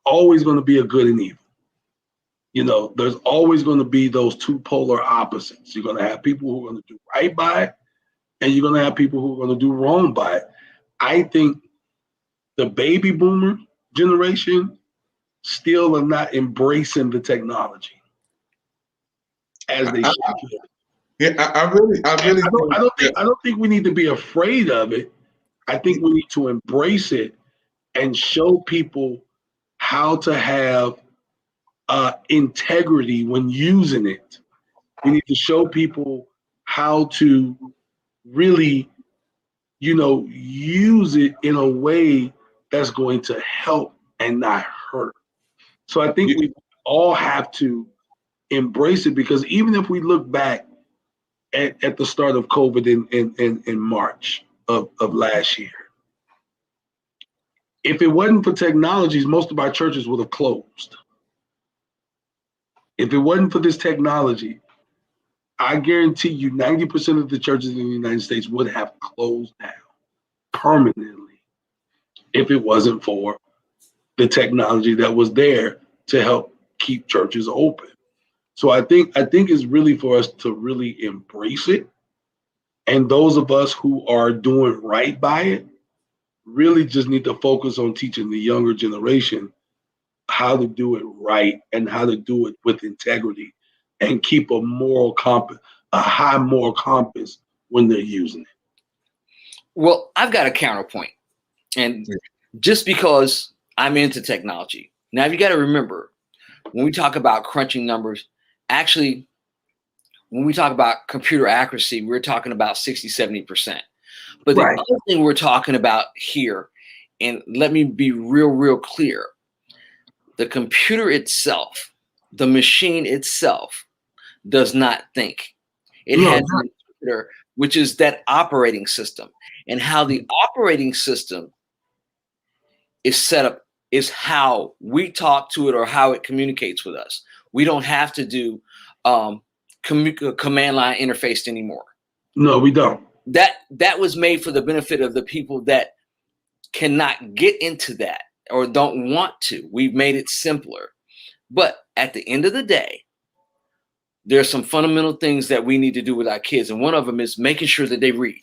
always going to be a good and evil. There's always going to be those two polar opposites. You're going to have people who are going to do right by it, and you're going to have people who are going to do wrong by it. I think the baby boomer generation still are not embracing the technology as they should. Yeah, I really I don't think we need to be afraid of it. I think we need to embrace it and show people how to have integrity when using it. We need to show people how to really, use it in a way that's going to help and not hurt. So I think we all have to embrace it, because even if we look back at the start of COVID in March of last year, if it wasn't for technologies, most of our churches would have closed. If it wasn't for this technology, I guarantee you 90% of the churches in the United States would have closed down permanently if it wasn't for the technology that was there to help keep churches open. So I think it's really for us to really embrace it. And those of us who are doing right by it really just need to focus on teaching the younger generation how to do it right and how to do it with integrity and keep a high moral compass when they're using it. Well, I've got a counterpoint. And just because I'm into technology, now you got to remember, when we talk about crunching numbers, actually, when we talk about computer accuracy, we're talking about 60, 70%. But the other thing we're talking about here, and let me be real clear, the computer itself, the machine itself, does not think. It has an interpreter, which is that operating system. And how the operating system is set up is how we talk to it or how it communicates with us. We don't have to do command line interface anymore. No, we don't. That was made for the benefit of the people that cannot get into that or don't want to. We've made it simpler. But at the end of the day, there's some fundamental things that we need to do with our kids. And one of them is making sure that they read.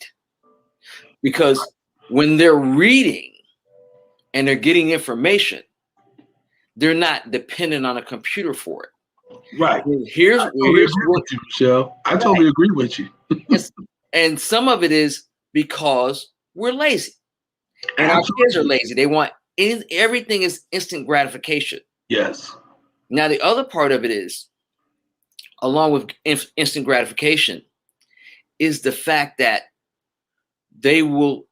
Because when they're reading and they're getting information, they're not dependent on a computer for it. Right. Here's what you, Michelle. I totally agree with you. And some of it is because we're lazy. And our kids are lazy. They want everything is instant gratification. Yes. Now, the other part of it is, along with instant gratification, is the fact that they will,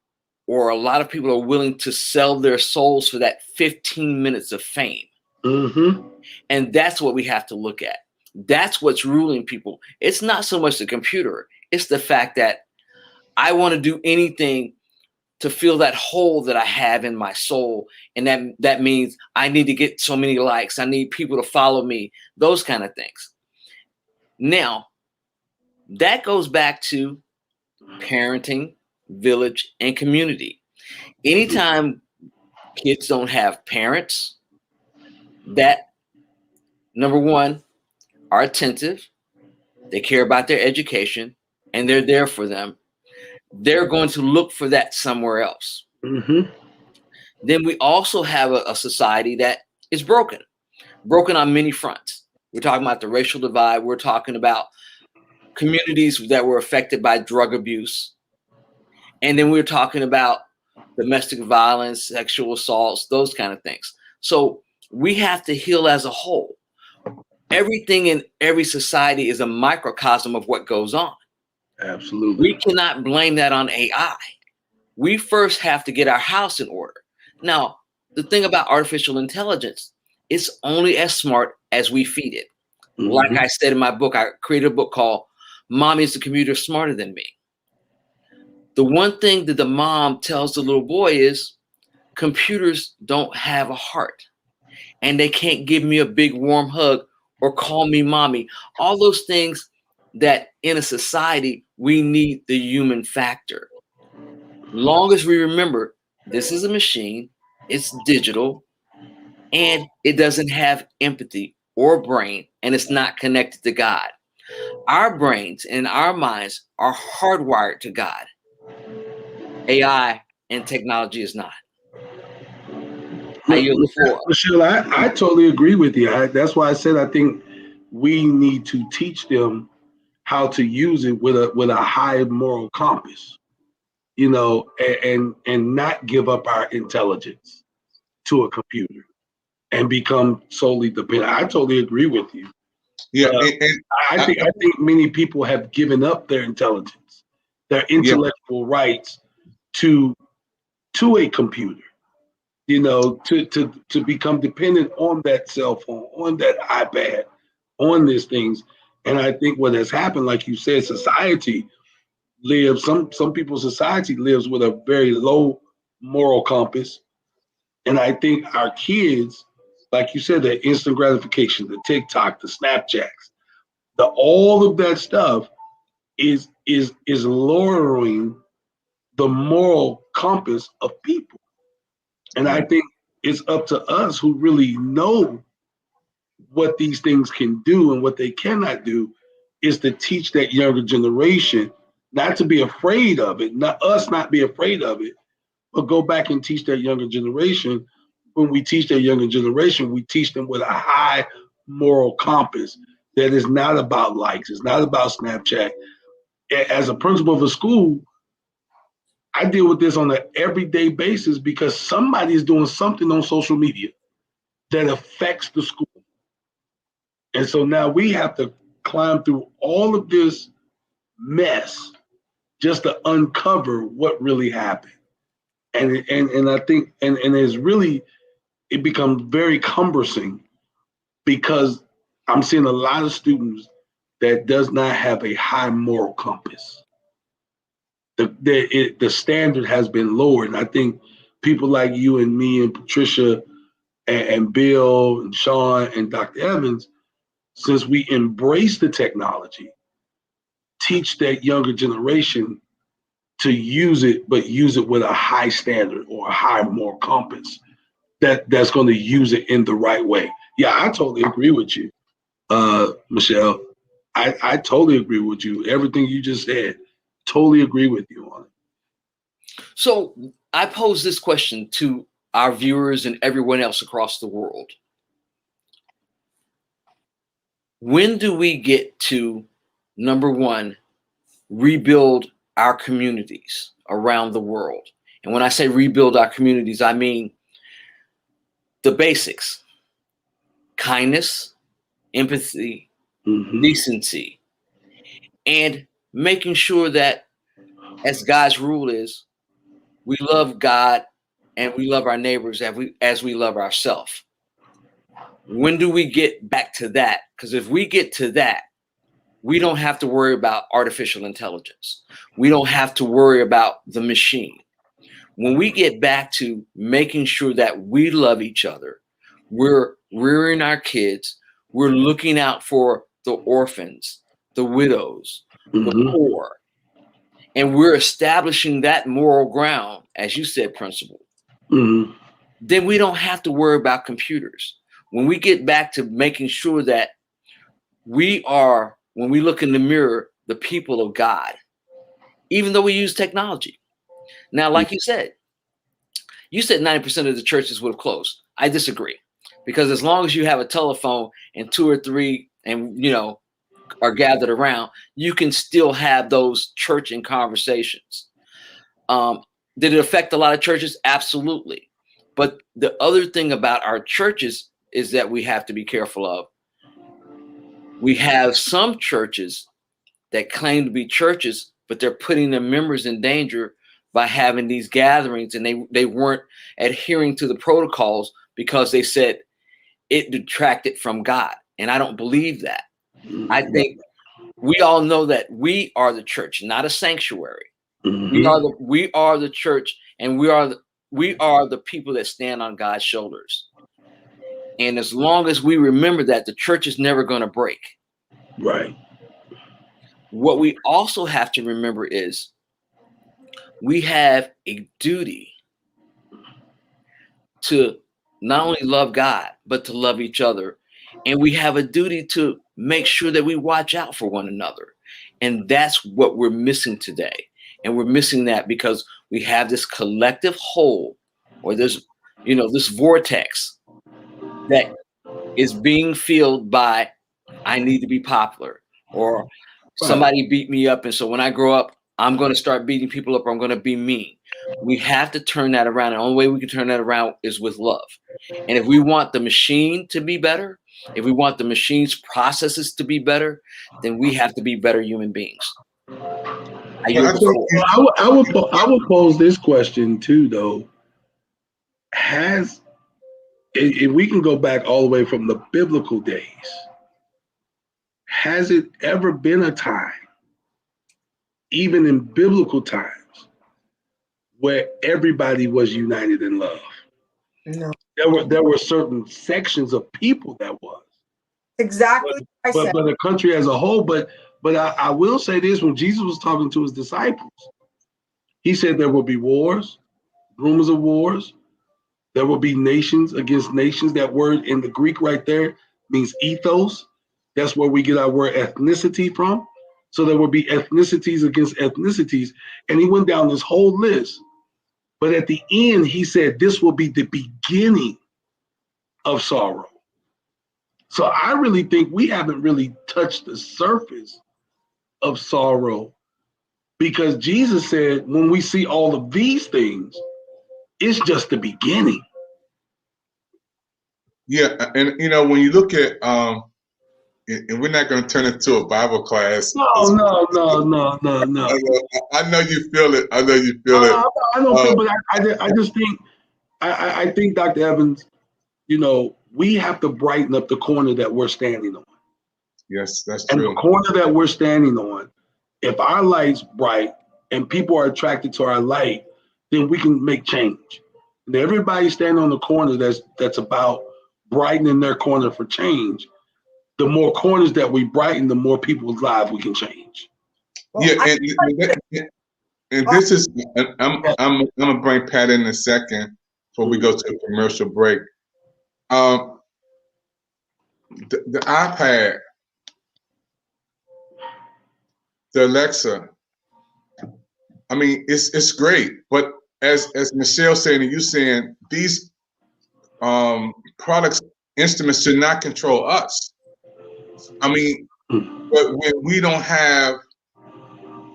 or a lot of people are willing to sell their souls for that 15 minutes of fame. Mm-hmm. And that's what we have to look at. That's what's ruling people. It's not so much the computer. It's the fact that I want to do anything to fill that hole that I have in my soul. And that means I need to get so many likes. I need people to follow me, those kind of things. Now, that goes back to parenting, village, and community. Anytime kids don't have parents that, number one, are attentive, they care about their education, and they're there for them, they're going to look for that somewhere else. Mm-hmm. Then we also have a society that is broken on many fronts. We're talking about the racial divide. We're talking about communities that were affected by drug abuse. And then we're talking about domestic violence, sexual assaults, those kind of things. So we have to heal as a whole. Everything in every society is a microcosm of what goes on. Absolutely. We cannot blame that on AI. We first have to get our house in order. Now, the thing about artificial intelligence, it's only as smart as we feed it. Mm-hmm. Like I said in my book, I created a book called Mommy is the Computer Smarter Than Me. The one thing that the mom tells the little boy is computers don't have a heart and they can't give me a big warm hug or call me mommy. All those things that in a society, we need the human factor. Long as we remember, this is a machine, it's digital, and it doesn't have empathy or brain, and it's not connected to God. Our brains and our minds are hardwired to God. AI and technology is not. I yield the floor. Michelle, I totally agree with you. That's why I said I think we need to teach them how to use it with a high moral compass, and not give up our intelligence to a computer and become solely dependent. I totally agree with you. Yeah, I think many people have given up their intelligence, their intellectual rights to a computer. To become dependent on that cell phone, on that iPad, on these things. And I think what has happened, like you said, society lives, some people's society lives with a very low moral compass. And I think our kids, like you said, the instant gratification, the TikTok, the Snapchats, all of that stuff is lowering the moral compass of people. And I think it's up to us who really know what these things can do and what they cannot do, is to teach that younger generation not to be afraid of it, not be afraid of it, but go back and teach that younger generation. When we teach that younger generation, we teach them with a high moral compass that is not about likes, it's not about Snapchat. As a principal of a school, I deal with this on an everyday basis because somebody is doing something on social media that affects the school. And so now we have to climb through all of this mess just to uncover what really happened. And I think and it's really, it becomes very cumbersome because I'm seeing a lot of students that does not have a high moral compass. The standard has been lowered. And I think people like you and me and Patricia and Bill and Sean and Dr. Evans, since we embrace the technology, teach that younger generation to use it, but use it with a high standard or a high moral compass that's going to use it in the right way. Yeah, I totally agree with you, Michelle. I totally agree with you. Everything you just said, totally agree with you on it. So I pose this question to our viewers and everyone else across the world. When do we get to, number one, rebuild our communities around the world? And when I say rebuild our communities, I mean the basics: kindness, empathy, decency, and making sure that, as God's rule is, we love God and we love our neighbors as we love ourselves. When do we get back to that? Because if we get to that, we don't have to worry about artificial intelligence. We don't have to worry about the machine. When we get back to making sure that we love each other, we're rearing our kids, we're looking out for the orphans, the widows, the poor, and we're establishing that moral ground, as you said, principal, then we don't have to worry about computers. When we get back to making sure that we are, when we look in the mirror, the people of God, even though we use technology. Now, like you said 90% of the churches would have closed. I disagree, because as long as you have a telephone and 2 or 3 and are gathered around, you can still have those church and conversations. Did it affect a lot of churches? Absolutely. But the other thing about our churches is that we have to be careful of. We have some churches that claim to be churches, but they're putting their members in danger by having these gatherings, and they weren't adhering to the protocols because they said it detracted from God. And I don't believe that. I think we all know that we are the church, not a sanctuary. We are the church, and we are the people that stand on God's shoulders. And as long as we remember that, the church is never going to break. Right. What we also have to remember is we have a duty to not only love God, but to love each other. And we have a duty to make sure that we watch out for one another. And that's what we're missing today. And we're missing that because we have this collective whole, or this vortex that is being filled by, I need to be popular, or somebody beat me up. And so when I grow up, I'm going to start beating people up, or I'm going to be mean. We have to turn that around. And the only way we can turn that around is with love. And if we want the machine to be better, if we want the machine's processes to be better, then we have to be better human beings. I would pose this question too, though. If we can go back all the way from the biblical days, has it ever been a time, even in biblical times, where everybody was united in love? No. There were certain sections of people that was. Exactly. But the country as a whole, but I will say this, when Jesus was talking to his disciples, he said there will be wars, rumors of wars. There will be nations against nations. That word in the Greek right there means ethos. That's where we get our word ethnicity from. So there will be ethnicities against ethnicities. And he went down this whole list. But at the end, he said, this will be the beginning of sorrow. So I really think we haven't really touched the surface of sorrow, because Jesus said, when we see all of these things, it's just the beginning. Yeah, and when you look at and we're not going to turn it to a Bible class. No. I know you feel it. I know you feel it. I don't feel, but I just think, I think, Dr. Evans, we have to brighten up the corner that we're standing on. Yes, that's true. And the corner that we're standing on, if our light's bright and people are attracted to our light, then we can make change. And everybody standing on the corner that's about brightening their corner for change. The more corners that we brighten, the more people's lives we can change. Yeah, and this is, I'm gonna bring Pat in a second before we go to a commercial break. The iPad, the Alexa, I mean, it's great, but as Michelle saying and you saying, these products, instruments should not control us. I mean, but when we don't have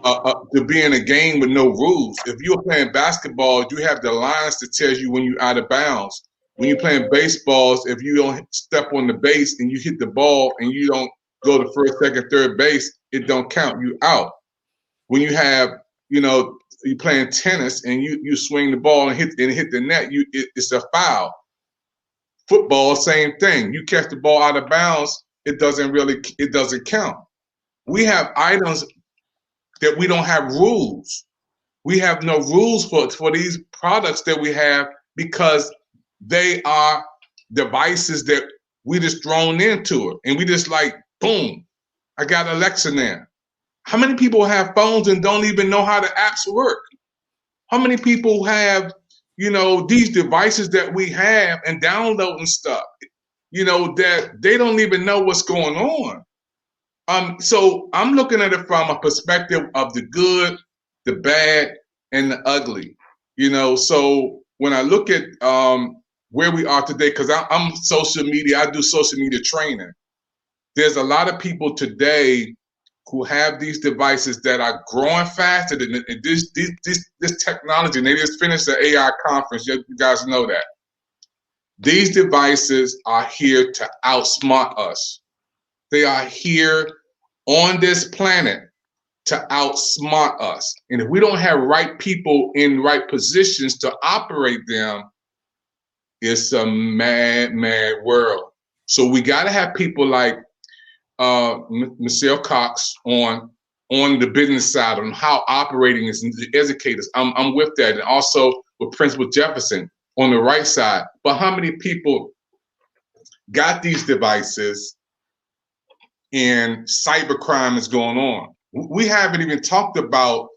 to be in a game with no rules. If you're playing basketball, you have the lines that tells you when you're out of bounds. When you're playing baseballs, if you don't step on the base and you hit the ball and you don't go to first, second, third base, it don't count. You out. When you have, you're playing tennis and you swing the ball and hit the net, it's a foul. Football, same thing. You catch the ball out of bounds, it doesn't count. We have items that we don't have rules. We have no rules for these products that we have, because they are devices that we just thrown into it. And we just like, boom, I got Alexa now. How many people have phones and don't even know how the apps work? How many people have, these devices that we have and downloading stuff, that they don't even know what's going on? So I'm looking at it from a perspective of the good, the bad, and the ugly. So when I look at where we are today, because I'm social media, I do social media training. There's a lot of people today who have these devices that are growing faster than this technology. And they just finished the AI conference. You guys know that. These devices are here to outsmart us. They are here on this planet to outsmart us. And if we don't have right people in right positions to operate them, it's a mad, mad world. So we got to have people like Michelle Cox on the business side on how operating is, educators. I'm with that. And also with Principal Jefferson on the right side. But how many people got these devices and cybercrime is going on? We haven't even talked about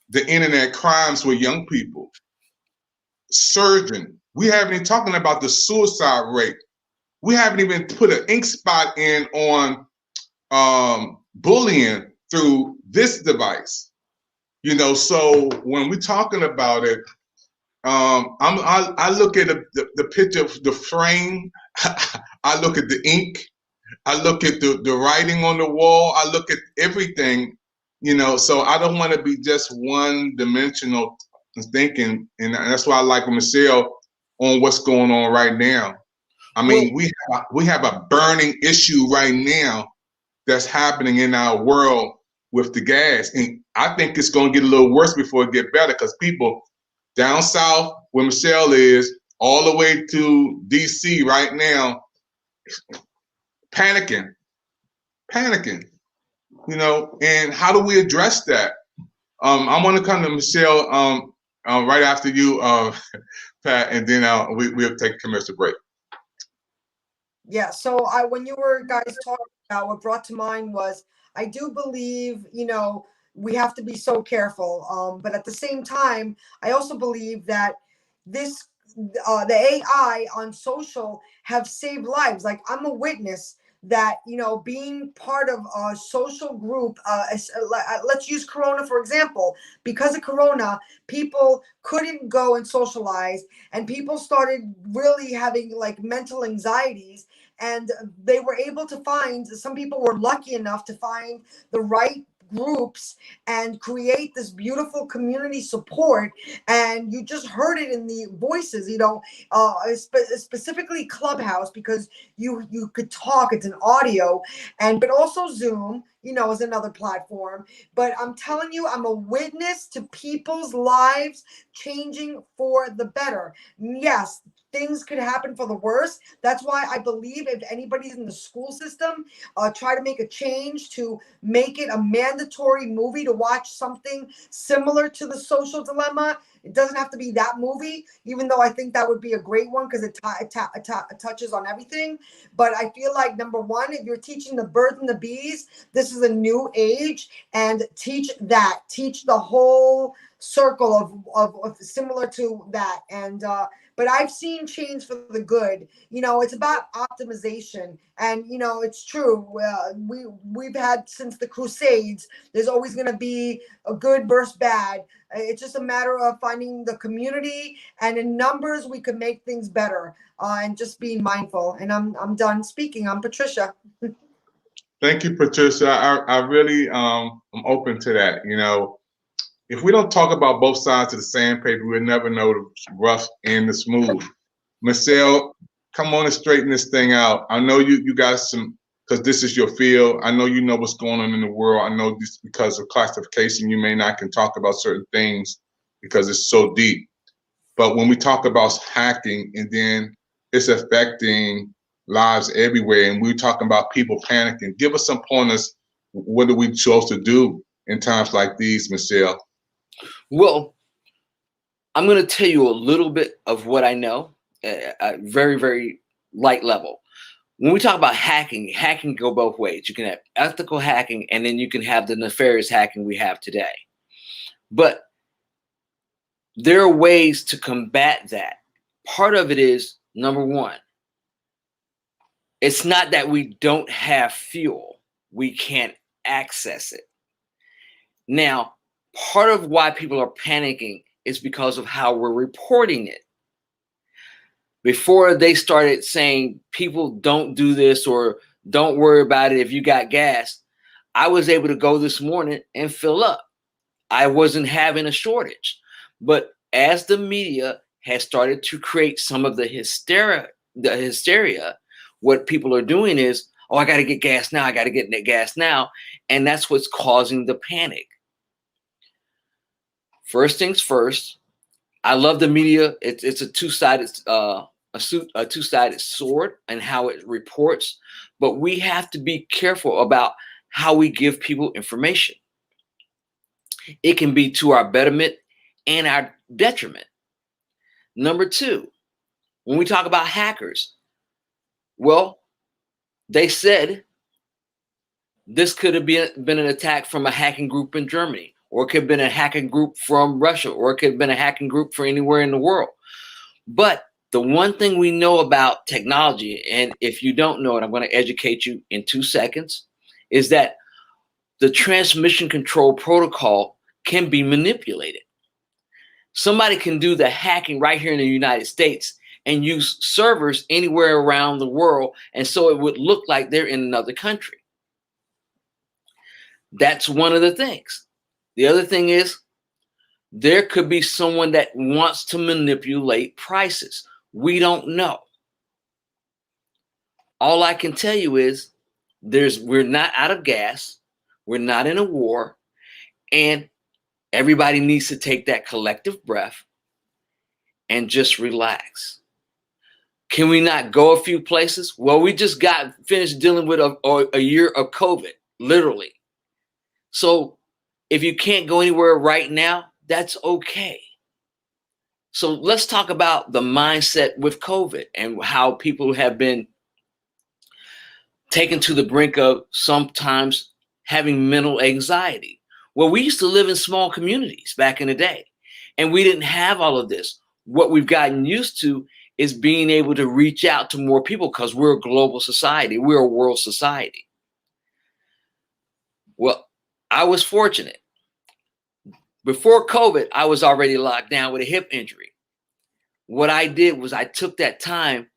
the internet crimes with young people. Surgeon. We haven't even talking about the suicide rate. We haven't even put an ink spot in on bullying through this device. You know, so when we're talking about it, I look at the picture of the frame. I look at the ink. I look at the writing on the wall. I look at everything, you know, so I don't want to be just one-dimensional thinking. And that's why I like Michelle on what's going on right now. I mean, we have a burning issue right now that's happening in our world with the gas. And I think it's going to get a little worse before it get better, because people down south where Michelle is, all the way to DC right now, panicking, you know. And how do we address that? I want to come to Michelle right after you, Pat, and then we'll take a commercial break. Yeah, so when you were guys talking about, what brought to mind was, I do believe, you know, we have to be so careful. But at the same time, I also believe that the AI on social have saved lives. Like, I'm a witness that, you know, being part of a social group, let's use Corona, for example. Because of Corona, people couldn't go and socialize, and people started really having like mental anxieties. And they were able to find, some people were lucky enough to find the right groups and create this beautiful community support. And you just heard it in the voices, you know, specifically Clubhouse, because you could talk, it's an audio, but also Zoom, you know, is another platform. But I'm telling you, I'm a witness to people's lives changing for the better. Yes, things could happen for the worse. That's why I believe if anybody's in the school system, try to make a change to make it a mandatory movie to watch something similar to The Social Dilemma. It doesn't have to be that movie, even though I think that would be a great one, because it touches on everything. But I feel like, number one, if you're teaching the birds and the bees, this is a new age, and teach the whole circle of similar to that. And but I've seen change for the good. You know, it's about optimization. And, you know, it's true. We've had, since the Crusades, there's always going to be a good versus bad. It's just a matter of finding the community, and in numbers, we can make things better, and just being mindful. And I'm done speaking. I'm Patricia. Thank you, Patricia. I really am open to that. You know, if we don't talk about both sides of the sandpaper, we'll never know the rough and the smooth. Michelle, come on and straighten this thing out. I know you got some, because this is your field. I know you know what's going on in the world. I know this, because of classification, you may not can talk about certain things because it's so deep. But when we talk about hacking, and then it's affecting lives everywhere, and we're talking about people panicking, give us some pointers. What are we supposed to do in times like these, Michelle? Well, I'm going to tell you a little bit of what I know, at very, very light level. When we talk about hacking can go both ways. You can have ethical hacking, and then you can have the nefarious hacking we have today. But there are ways to combat that. Part of it is, number one, it's not that we don't have fuel. We can't access it. Now, part of why people are panicking is because of how we're reporting it. Before they started saying people don't do this or don't worry about it if you got gas, I was able to go this morning and fill up. I wasn't having a shortage. But as the media has started to create some of the hysteria, what people are doing is, oh, I got to get gas now. I got to get gas now. And that's what's causing the panic. First things first, I love the media. It's a two-sided two-sided sword and how it reports, but we have to be careful about how we give people information. It can be to our betterment and our detriment. Number two, when we talk about hackers, well, they said this could have been an attack from a hacking group in Germany, or it could have been a hacking group from Russia, or it could have been a hacking group from anywhere in the world. But the one thing we know about technology, and if you don't know it, I'm going to educate you in 2 seconds, is that the transmission control protocol can be manipulated. Somebody can do the hacking right here in the United States and use servers anywhere around the world, and so it would look like they're in another country. That's one of the things. The other thing is there could be someone that wants to manipulate prices. We don't know. All I can tell you is we're not out of gas, we're not in a war, and everybody needs to take that collective breath and just relax. Can we not go a few places? Well, we just got finished dealing with a year of COVID, literally. So if you can't go anywhere right now, that's okay. So let's talk about the mindset with COVID and how people have been taken to the brink of sometimes having mental anxiety. Well, we used to live in small communities back in the day, and we didn't have all of this. What we've gotten used to is being able to reach out to more people because we're a global society. We're a world society. Well, I was fortunate. Before COVID, I was already locked down with a hip injury. What I did was I took that time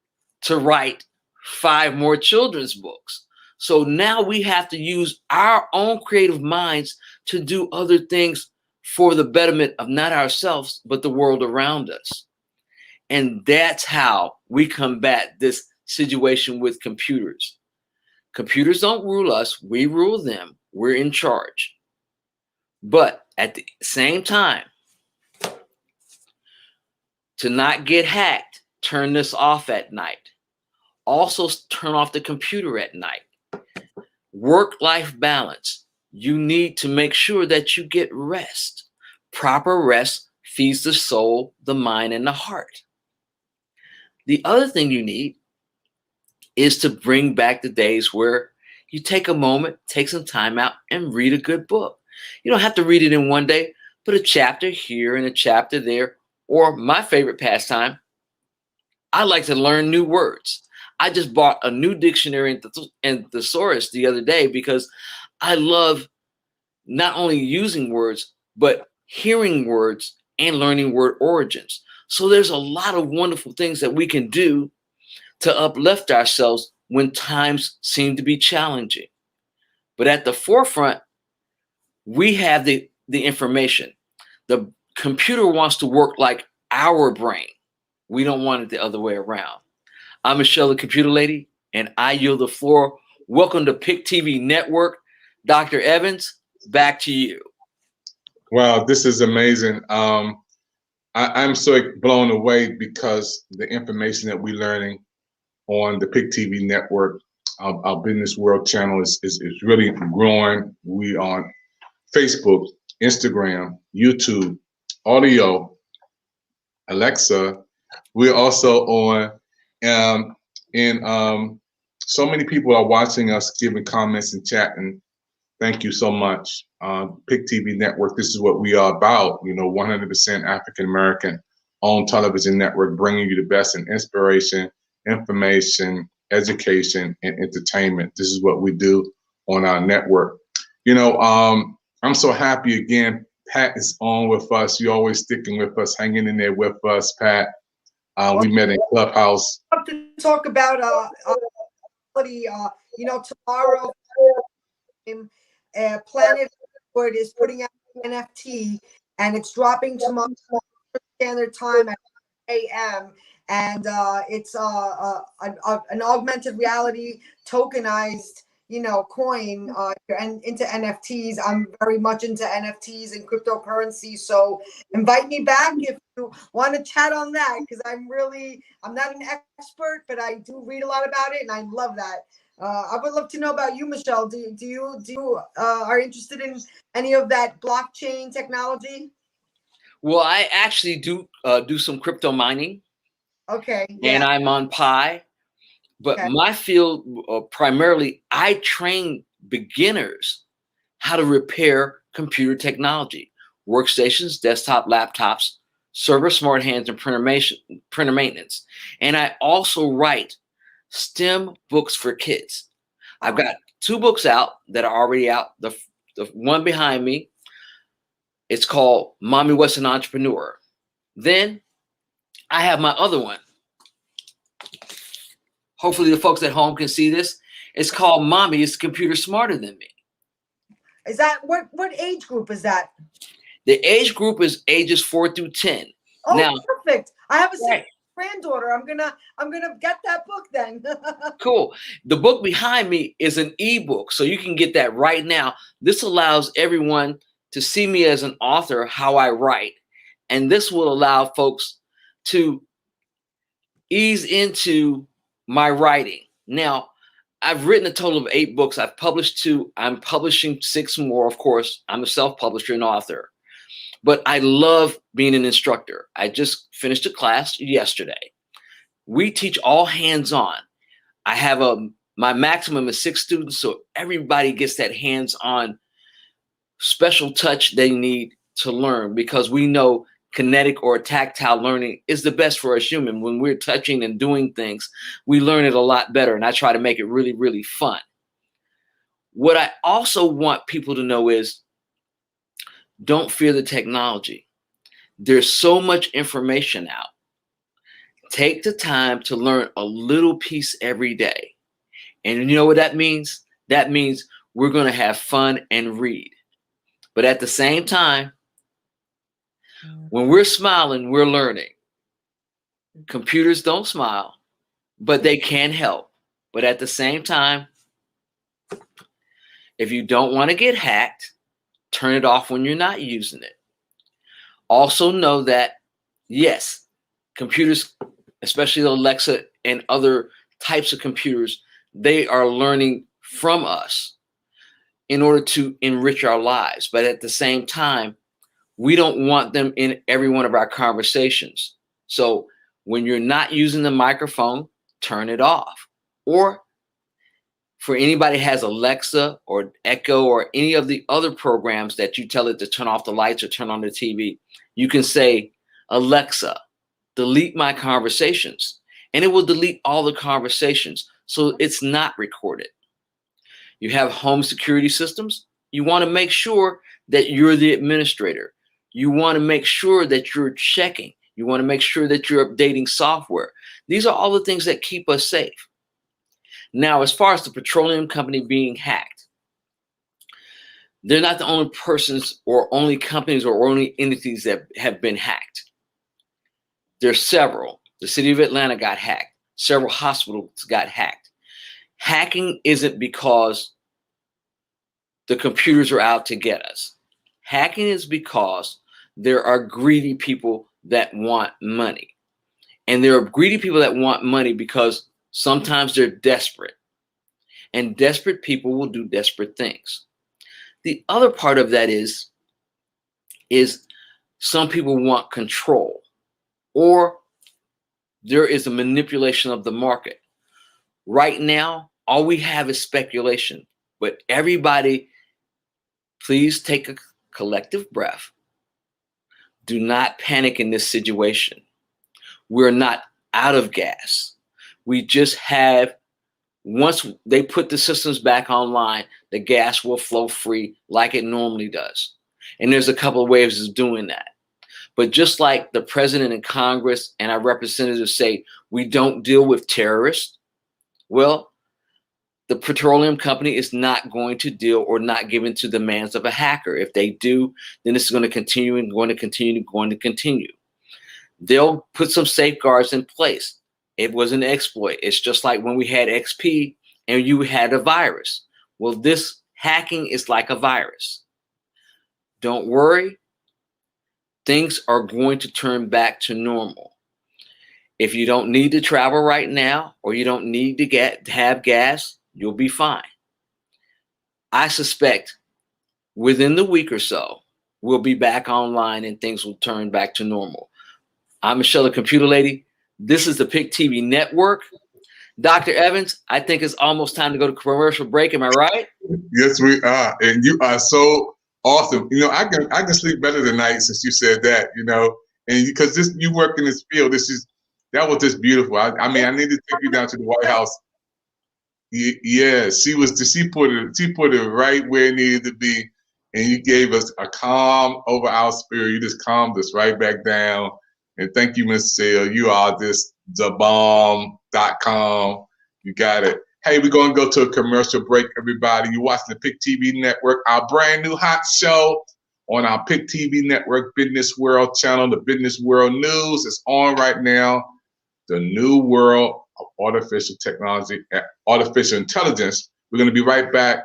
to write 5 more children's books. So now we have to use our own creative minds to do other things for the betterment of not ourselves, but the world around us. And that's how we combat this situation with computers. Computers don't rule us, we rule them. We're in charge. But at the same time, to not get hacked, turn this off at night. Also turn off the computer at night. Work-life balance. You need to make sure that you get rest. Proper rest feeds the soul, the mind, and the heart. The other thing you need is to bring back the days where you take a moment, take some time out, and read a good book. You don't have to read it in one day. Put a chapter here and a chapter there. Or my favorite pastime, I like to learn new words. I just bought a new dictionary and thesaurus the other day because I love not only using words, but hearing words and learning word origins. So there's a lot of wonderful things that we can do to uplift ourselves when times seem to be challenging. But at the forefront, we have the information. The computer wants to work like our brain. We don't want it the other way around. I'm Michelle, the Computer Lady, and I yield the floor. Welcome to PIC TV Network. Dr. Evans, back to you. Wow, this is amazing. I'm so blown away because the information that we're learning on the PIC TV Network, our Business World channel is really growing. We on Facebook, Instagram, YouTube, audio, Alexa. We're also on, so many people are watching us, giving comments and chatting. Thank you so much. PIC TV Network, this is what we are about, 100% African-American owned television network, bringing you the best in inspiration, information, education, and entertainment. This is what we do on our network. I'm so happy again. Pat is on with us. You're always sticking with us, hanging in there with us, Pat. We met in Clubhouse. I have to talk about tomorrow. Planet Ford is putting out an NFT, and it's dropping tomorrow standard time at 8 a.m. And it's an augmented reality tokenized, coin. And into NFTs. I'm very much into NFTs and cryptocurrency. So invite me back if you want to chat on that, because I'm not an expert, but I do read a lot about it, and I love that. I would love to know about you, Michelle. Do you are interested in any of that blockchain technology? Well, I actually do some crypto mining. Okay. Yeah. And I'm on Pi. But Okay. my field, primarily, I train beginners how to repair computer technology, workstations, desktop, laptops, server, smart hands, and printer maintenance. And I also write STEM books for kids. I've got 2 books out that are already out. The one behind me, it's called Mommy What's an Entrepreneur. Then I have my other one. Hopefully the folks at home can see this. It's called Mommy is Computer Smarter Than Me. Is that what age group is that? The age group is ages 4 through 10. Oh, now, perfect. I have a granddaughter. I'm gonna get that book then. Cool. The book behind me is an ebook, so you can get that right now. This allows everyone to see me as an author, how I write, and this will allow folks to ease into my writing. Now, I've written a total of 8 books. I've published 2. I'm publishing 6 more, of course. I'm a self-publisher and author. But I love being an instructor. I just finished a class yesterday. We teach all hands-on. I have my maximum is 6 students, so everybody gets that hands-on special touch they need to learn, because we know kinetic or tactile learning is the best for us human. When we're touching and doing things, we learn it a lot better, and I try to make it really, really fun. What I also want people to know is, don't fear the technology. There's so much information out. Take the time to learn a little piece every day. And you know what that means? That means we're going to have fun and read. But at the same time, when we're smiling, we're learning. Computers don't smile, but they can help. But at the same time, if you don't want to get hacked, turn it off when you're not using it. Also know that, yes, computers, especially Alexa and other types of computers, they are learning from us in order to enrich our lives. But at the same time, we don't want them in every one of our conversations. So when you're not using the microphone, turn it off. Or for anybody who has Alexa or Echo or any of the other programs that you tell it to turn off the lights or turn on the TV, you can say, Alexa, delete my conversations. And it will delete all the conversations, so it's not recorded. You have home security systems. You want to make sure that you're the administrator. You want to make sure that you're checking. You want to make sure that you're updating software. These are all the things that keep us safe. Now, as far as the petroleum company being hacked, they're not the only persons or only companies or only entities that have been hacked. There's several. The city of Atlanta got hacked. Several hospitals got hacked. Hacking isn't because the computers are out to get us. Hacking is because there are greedy people that want money. And there are greedy people that want money because sometimes they're desperate. And desperate people will do desperate things. The other part of that is some people want control, or there is a manipulation of the market. Right now, all we have is speculation, but everybody, please take a collective breath. Do not panic in this situation. We're not out of gas. We just have, once they put the systems back online, the gas will flow free like it normally does. And there's a couple of ways of doing that. But just like the president and Congress and our representatives say, we don't deal with terrorists. Well, the petroleum company is not going to deal or not give in to the demands of a hacker. If they do, then it's going to continue and going to continue. They'll put some safeguards in place. It was an exploit. It's just like when we had XP and you had a virus. Well, this hacking is like a virus. Don't worry. Things are going to turn back to normal. If you don't need to travel right now, or you don't need to have gas, you'll be fine. I suspect within the week or so, we'll be back online and things will turn back to normal. I'm Michelle, the Computer Lady. This is the PIC TV Network. Dr. Evans, I think it's almost time to go to commercial break. Am I right? Yes, we are. And you are so awesome. You know, I can sleep better tonight since you said that, you know, and because you work in this field, that was just beautiful. I mean, I need to take you down to the White House. Yeah, she put it right where it needed to be, and you gave us a calm over our spirit. You just calmed us right back down. And thank you, Miss Sale. You are just thebomb.com. You got it. Hey, we're going to go to a commercial break, everybody. You're watching the PIC TV Network, our brand new hot show on our PIC TV Network Business World channel. The Business World News is on right now. The new world of artificial technology, artificial intelligence. We're going to be right back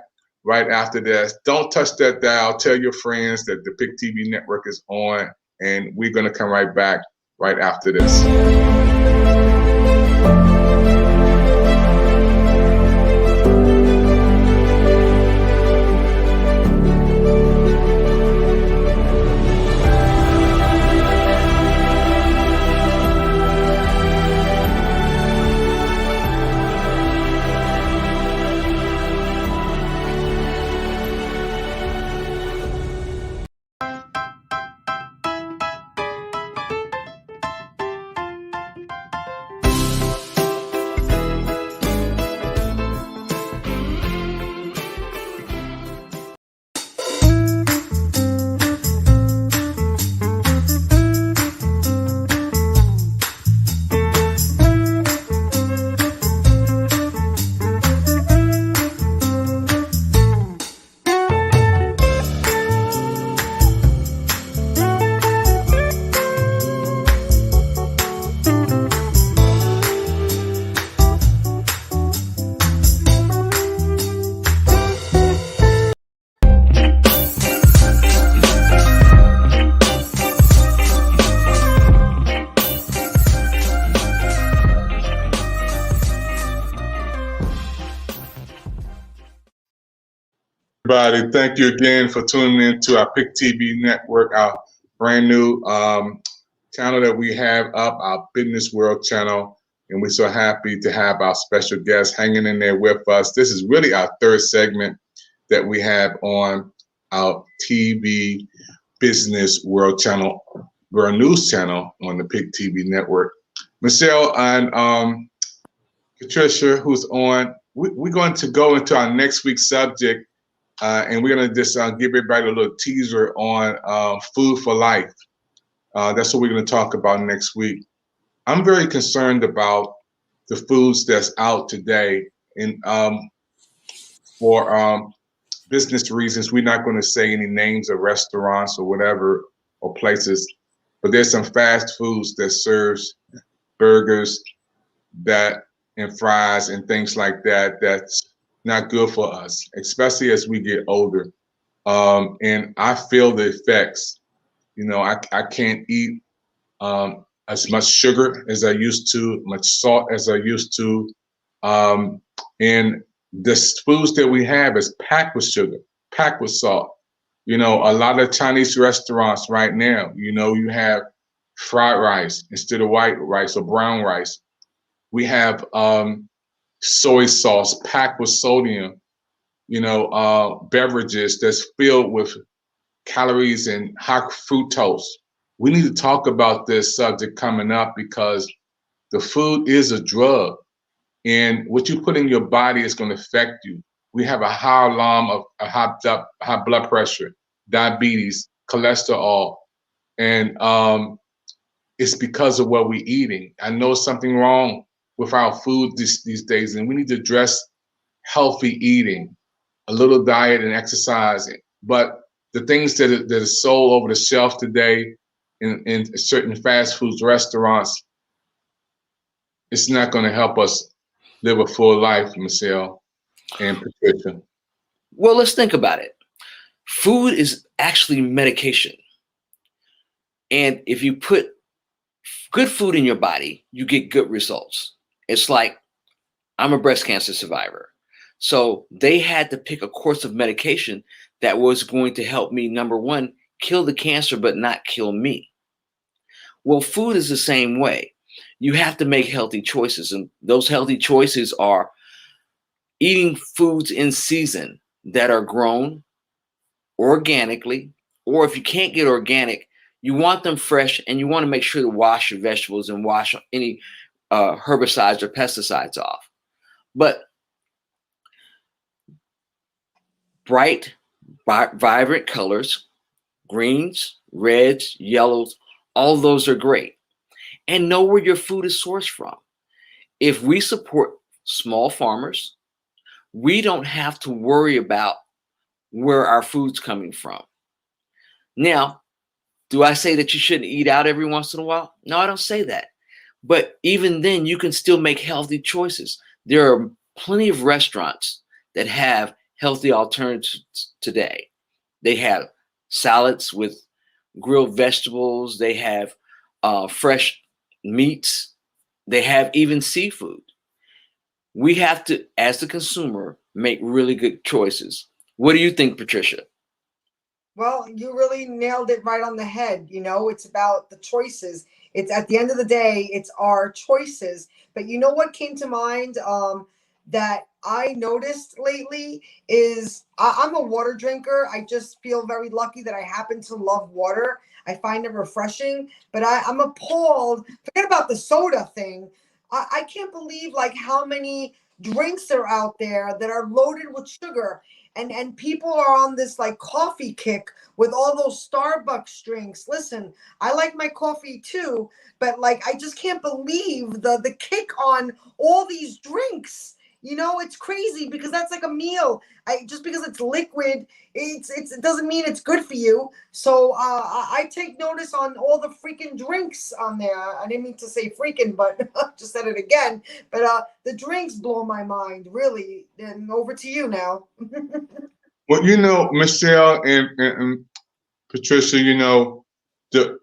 right after this. Don't touch that dial. Tell your friends that the PIC TV Network is on, and we're going to come right back right after this. Everybody, thank you again for tuning in to our PIC TV Network, our brand new channel that we have up, our Business World channel. And we're so happy to have our special guest hanging in there with us. This is really our third segment that we have on our TV Business World channel, World News channel on the PIC TV Network. Michelle and Patricia, who's on, we're going to go into our next week's subject. And we're going to just give everybody a little teaser on food for life. That's what we're going to talk about next week. I'm very concerned about the foods that's out today. And for business reasons, we're not going to say any names of restaurants or whatever or places. But there's some fast foods that serves burgers and fries and things like that that's not good for us, especially as we get older. And I feel the effects. You know, I can't eat as much sugar as I used to, much salt as I used to. And the foods that we have is packed with sugar, packed with salt. You know, a lot of Chinese restaurants right now, you know, you have fried rice instead of white rice or brown rice. We have soy sauce packed with sodium, you know, beverages that's filled with calories and high fructose. We need to talk about this subject coming up because the food is a drug, and what you put in your body is going to affect you. We have a high alarm of high blood pressure, diabetes, cholesterol, and it's because of what we're eating. I know something wrong with our food these days, and we need to healthy eating, a little diet and exercise. But the things that are sold over the shelf today in certain fast food restaurants, it's not going to help us live a full life, Michelle and Patricia. Well, let's think about it. Food is actually medication. And if you put good food in your body, you get good results. It's like, I'm a breast cancer survivor. So they had to pick a course of medication that was going to help me, number one, kill the cancer, but not kill me. Well, food is the same way. You have to make healthy choices. And those healthy choices are eating foods in season that are grown organically, or if you can't get organic, you want them fresh, and you want to make sure to wash your vegetables and wash any herbicides or pesticides off. But bright, vibrant colors, greens, reds, yellows, all those are great. And know where your food is sourced from. If we support small farmers, we don't have to worry about where our food's coming from. Now, do I say that you shouldn't eat out every once in a while? No, I don't say that. But even then, you can still make healthy choices. There are plenty of restaurants that have healthy alternatives today. They have salads with grilled vegetables. They have fresh meats. They have even seafood. We have to, as the consumer, make really good choices. What do you think, Patricia? Well, you really nailed it right on the head. You know, it's about the choices. It's at the end of the day, it's our choices. But you know what came to mind that I noticed lately is I'm a water drinker. I just feel very lucky that I happen to love water. I find it refreshing, but I'm appalled. Forget about the soda thing. I can't believe like how many drinks are out there that are loaded with sugar. And people are on this like coffee kick with all those Starbucks drinks. Listen, I like my coffee too, but like I just can't believe the kick on all these drinks. You know, it's crazy because that's like a meal. Just because it's liquid, it doesn't mean it's good for you. So I take notice on all the freaking drinks on there. I didn't mean to say freaking, but just said it again. But the drinks blow my mind, really. And over to you now. Well, you know, Michelle and Patricia, you know, the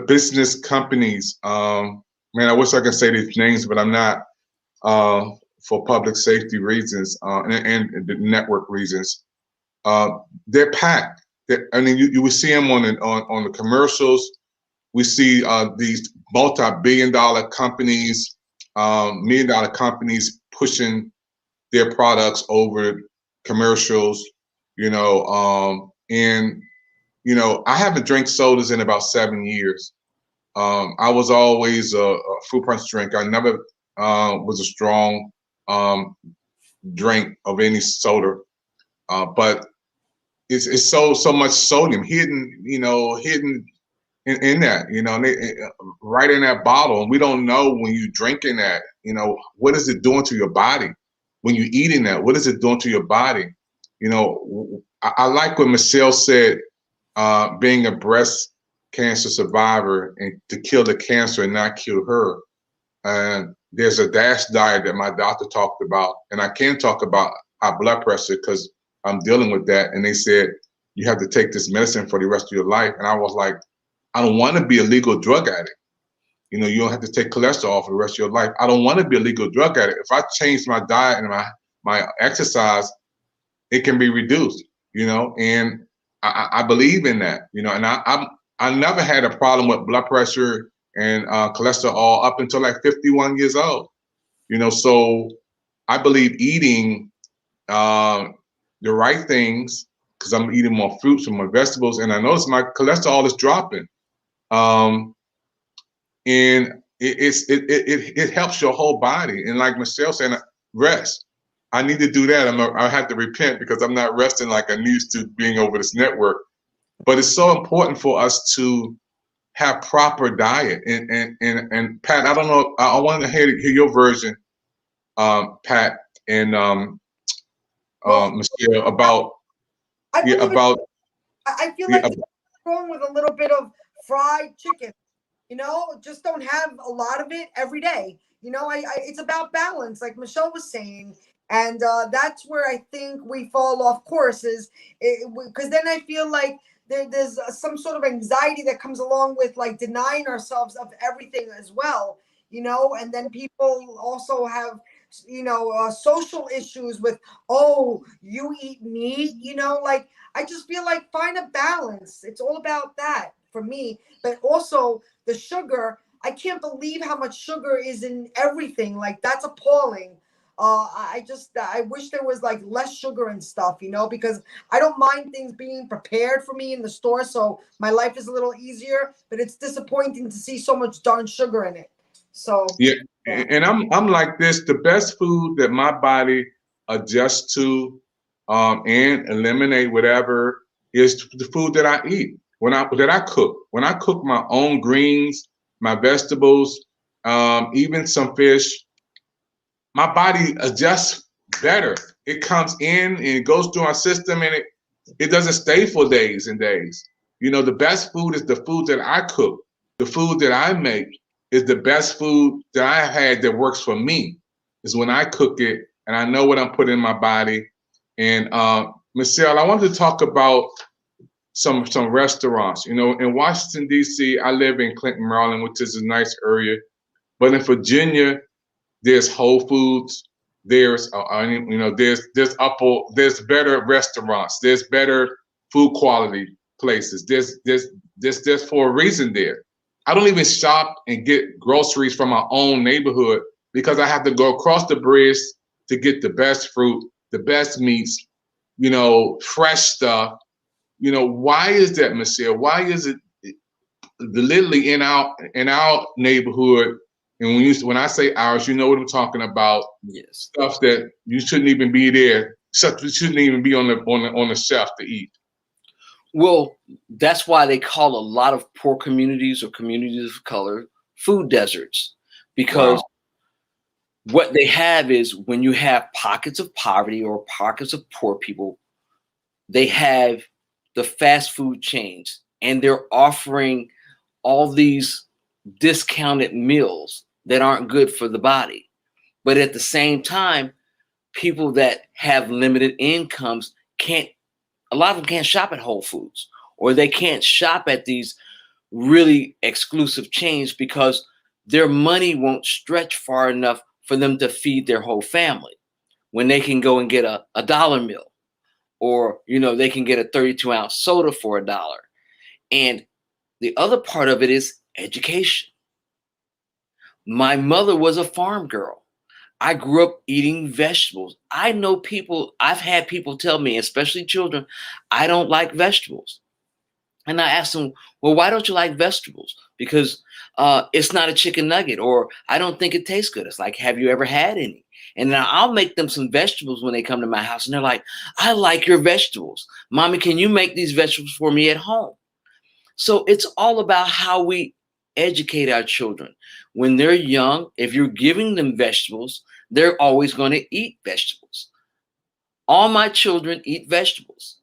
business companies, man, I wish I could say these names, but I'm not, for public safety reasons and the network reasons. They're packed. I mean, you will see them on the commercials. We see these multi-billion-dollar companies, million-dollar companies pushing their products over commercials. You know, and you know, I haven't drank sodas in about 7 years. I was always a fruit punch drinker. I never was a strong drink of any soda, but it's so much sodium hidden in that, you know, right in that bottle. And we don't know when you're drinking that, you know, what is it doing to your body? When you're eating that, what is it doing to your body? You know, I like what Michelle said, being a breast cancer survivor and to kill the cancer and not kill her. And there's a DASH diet that my doctor talked about, and I can talk about high blood pressure because I'm dealing with that. And they said, you have to take this medicine for the rest of your life. And I was like, I don't want to be a legal drug addict. You know, you don't have to take cholesterol for the rest of your life. I don't want to be a legal drug addict. If I change my diet and my exercise, it can be reduced, you know, and I believe in that, you know, and I never had a problem with blood pressure and cholesterol up until like 51 years old, you know. So I believe eating the right things, because I'm eating more fruits and more vegetables, and I notice my cholesterol is dropping, and it helps your whole body. And like Michelle said, rest. I need to do that. I have to repent because I'm not resting like I used to being over this network. But it's so important for us to have proper diet. And Pat, I don't know. I want to hear your version, Pat, and Michelle, about I yeah, believe about I feel yeah, like there's wrong with a little bit of fried chicken. Just don't have a lot of it every day. It's about balance, like Michelle was saying, and that's where I think we fall off course is because then I feel like there's some sort of anxiety that comes along with like denying ourselves of everything as well. And then people also have social issues with, oh, you eat meat, like I just feel like find a balance. It's all about that for me. But also the sugar, I can't believe how much sugar is in everything. Like that's appalling. I wish there was like less sugar and stuff, because I don't mind things being prepared for me in the store, so my life is a little easier. But it's disappointing to see so much darn sugar in it. So yeah, and I'm like this. The best food that my body adjusts to, and eliminate whatever is the food that I eat. That I cook. When I cook my own greens, my vegetables, even some fish, my body adjusts better. It comes in and it goes through our system, and it doesn't stay for days and days. The best food is the food that I cook. The food that I make is the best food that I had that works for me. Is when I cook it and I know what I'm putting in my body. And Michelle, I wanted to talk about some restaurants. In Washington D.C., I live in Clinton, Maryland, which is a nice area. But in Virginia, there's Whole Foods. There's there's better restaurants. There's better food quality places. There's for a reason there. I don't even shop and get groceries from my own neighborhood because I have to go across the bridge to get the best fruit, the best meats, fresh stuff. Why is that, Michelle? Why is it literally in our neighborhood? And when I say ours, you know what I'm talking about. Yes. Stuff that you shouldn't even be there. Stuff that shouldn't even be on the shelf to eat. Well, that's why they call a lot of poor communities or communities of color food deserts, because what they have is when you have pockets of poverty or pockets of poor people, they have the fast food chains and they're offering all these discounted meals that aren't good for the body. But at the same time, people that have limited incomes a lot of them can't shop at Whole Foods, or they can't shop at these really exclusive chains because their money won't stretch far enough for them to feed their whole family when they can go and get a dollar meal, or they can get a 32-ounce soda for $1. And the other part of it is education. My mother was a farm girl. I grew up eating vegetables. I know people, I've had people tell me, especially children, I don't like vegetables. And I asked them, well, why don't you like vegetables? Because it's not a chicken nugget, or I don't think it tastes good. It's like, have you ever had any? And then I'll make them some vegetables when they come to my house. And they're like, I like your vegetables. Mommy, can you make these vegetables for me at home? So it's all about how we educate our children. When they're young, if you're giving them vegetables, they're always going to eat vegetables. All my children eat vegetables.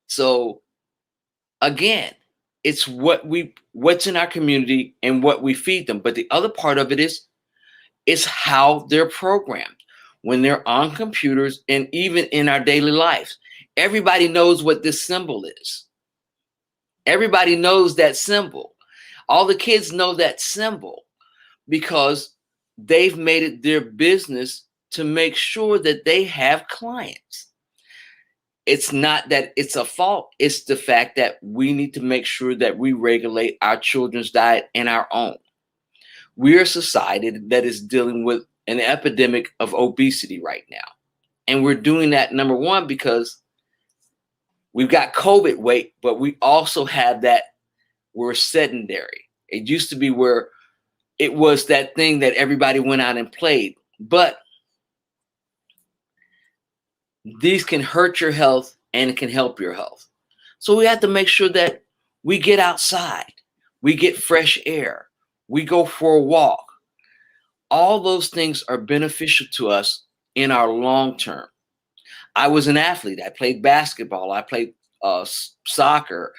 So again, it's what's in our community and what we feed them. But the other part of it is how they're programmed when they're on computers and even in our daily lives. Everybody knows what this symbol is. Everybody knows that symbol. All the kids know that symbol because they've made it their business to make sure that they have clients. It's not that it's a fault. It's the fact that we need to make sure that we regulate our children's diet and our own. We're a society that is dealing with an epidemic of obesity right now. And we're doing that, number one, because we've got COVID weight, but we also have that we're sedentary. It used to be where it was that thing that everybody went out and played. But these can hurt your health and it can help your health. So we have to make sure that we get outside, we get fresh air, we go for a walk. All those things are beneficial to us in our long term. I was an athlete. I played basketball. I played soccer,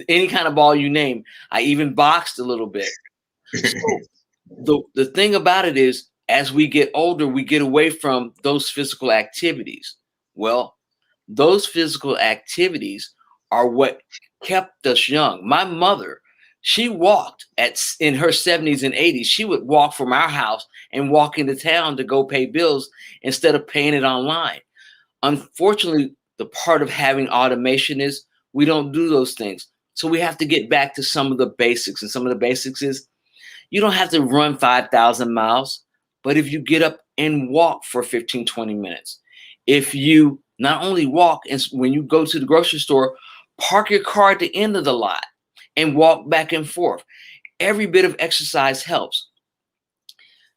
any kind of ball you name. I even boxed a little bit. So the thing about it is, as we get older, we get away from those physical activities. Well, those physical activities are what kept us young. My mother, she walked in her 70s and 80s. She would walk from our house and walk into town to go pay bills instead of paying it online. Unfortunately, the part of having automation is we don't do those things. So we have to get back to some of the basics. And some of the basics is you don't have to run 5,000 miles, but if you get up and walk for 15, 20 minutes, if you not only walk, and when you go to the grocery store, park your car at the end of the lot and walk back and forth. Every bit of exercise helps.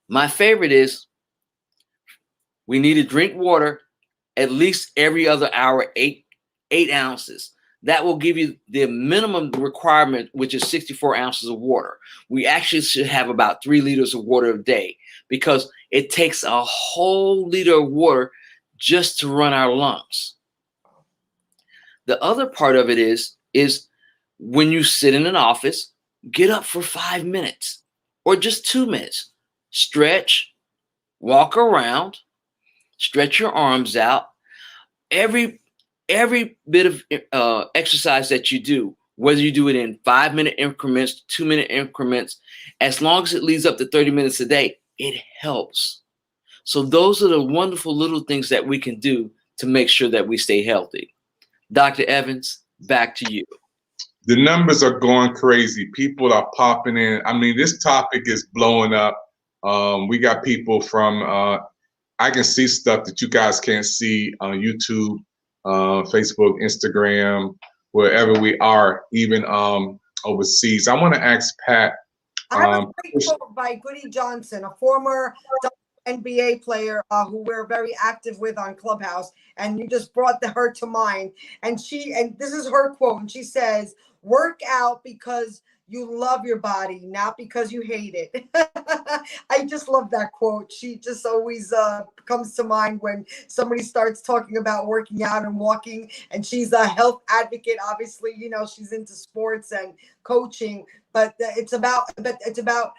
My favorite is we need to drink water at least every other hour, 8 ounces. That will give you the minimum requirement, which is 64 ounces of water. We actually should have about 3 liters of water a day because it takes a whole liter of water just to run our lungs. The other part of it is when you sit in an office, get up for 5 minutes or just 2 minutes. Stretch, walk around, stretch your arms out. Every bit of exercise that you do, whether you do it in 5-minute increments, 2-minute increments, as long as it leads up to 30 minutes a day, it helps. So those are the wonderful little things that we can do to make sure that we stay healthy. Dr. Evans, back to you. The numbers are going crazy. People are popping in. I mean, this topic is blowing up. We got people from, I can see stuff that you guys can't see on YouTube, Facebook, Instagram, wherever we are, even overseas. I want to ask Pat. I have a great quote by Goody Johnson, a former NBA player who we're very active with on Clubhouse, and you just brought her to mind. And this is her quote, and she says, "Work out because you love your body, not because you hate it." I just love that quote. She just always comes to mind when somebody starts talking about working out and walking, and she's a health advocate. Obviously, you know, she's into sports and coaching, but it's about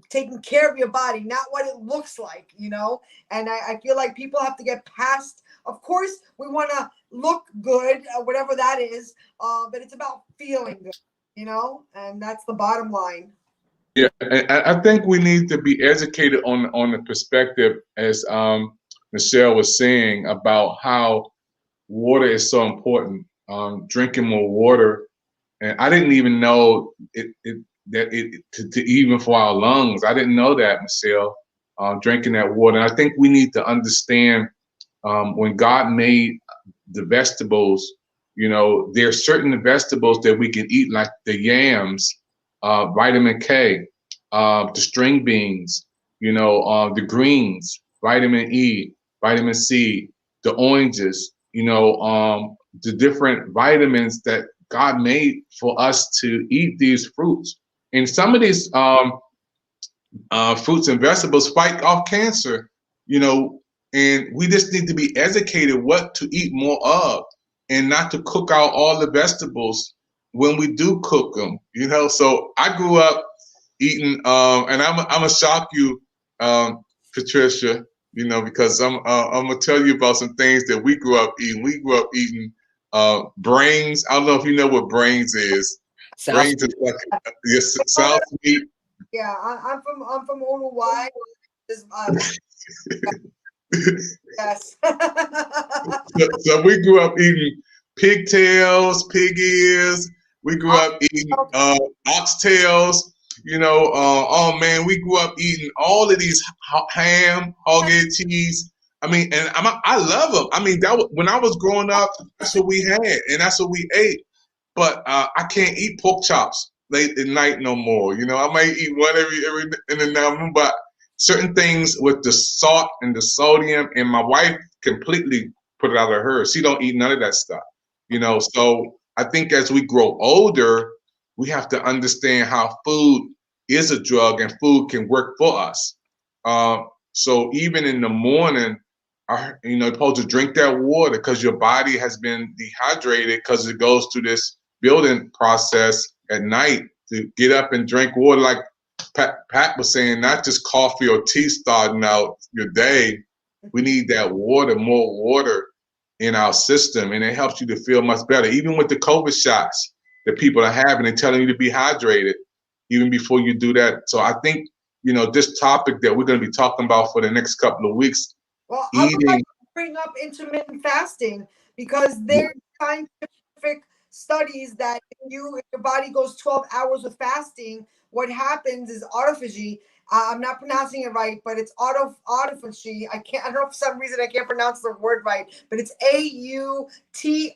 taking care of your body, not what it looks like, you know? And I feel like people have to get past, of course, we want to look good, whatever that is, but it's about feeling good, you know? And that's the bottom line. Yeah, I think we need to be educated on the perspective, as Michelle was saying, about how water is so important. Drinking more water, and I didn't even know to even for our lungs. I didn't know that, Michelle. Drinking that water, and I think we need to understand when God made the vegetables. You know, there are certain vegetables that we can eat, like the yams, vitamin K, the string beans, you know, the greens, vitamin E, vitamin C, the oranges, you know, the different vitamins that God made for us to eat these fruits. And some of these fruits and vegetables fight off cancer, you know, and we just need to be educated what to eat more of, and not to cook out all the vegetables when we do cook them, you know. So I grew up eating, and I'm gonna shock you, Patricia, you know, because I'm gonna tell you about some things that we grew up eating. We grew up eating brains. I don't know if you know what brains is. Brains is like South meat. Yeah, I'm from Uruguay. Yes. So we grew up eating pigtails, pig ears. We grew up eating oxtails. You know, oh man, we grew up eating all of these ham, hog-eared cheese. I mean, and I love them. I mean, when I was growing up, that's what we had, and that's what we ate. But I can't eat pork chops late at night no more. You know, I might eat one every in the now, but certain things with the salt and the sodium, and my wife completely put it out of her. She don't eat none of that stuff. You know, so I think as we grow older, we have to understand how food is a drug and food can work for us. So even in the morning, are, you're supposed to drink that water because your body has been dehydrated because it goes through this building process at night to get up and drink water. Like Pat was saying, not just coffee or tea starting out your day. We need that water, more water in our system, and it helps you to feel much better. Even with the COVID shots that people are having, they're telling you to be hydrated even before you do that. So I think, this topic that we're going to be talking about for the next couple of weeks, well, I would like to bring up intermittent fasting because there's scientific studies that if your body goes 12 hours with fasting, what happens is autophagy. I'm not pronouncing it right, but it's autophagy. I don't know, for some reason I can't pronounce the word right, but it's AUTOPHAGY.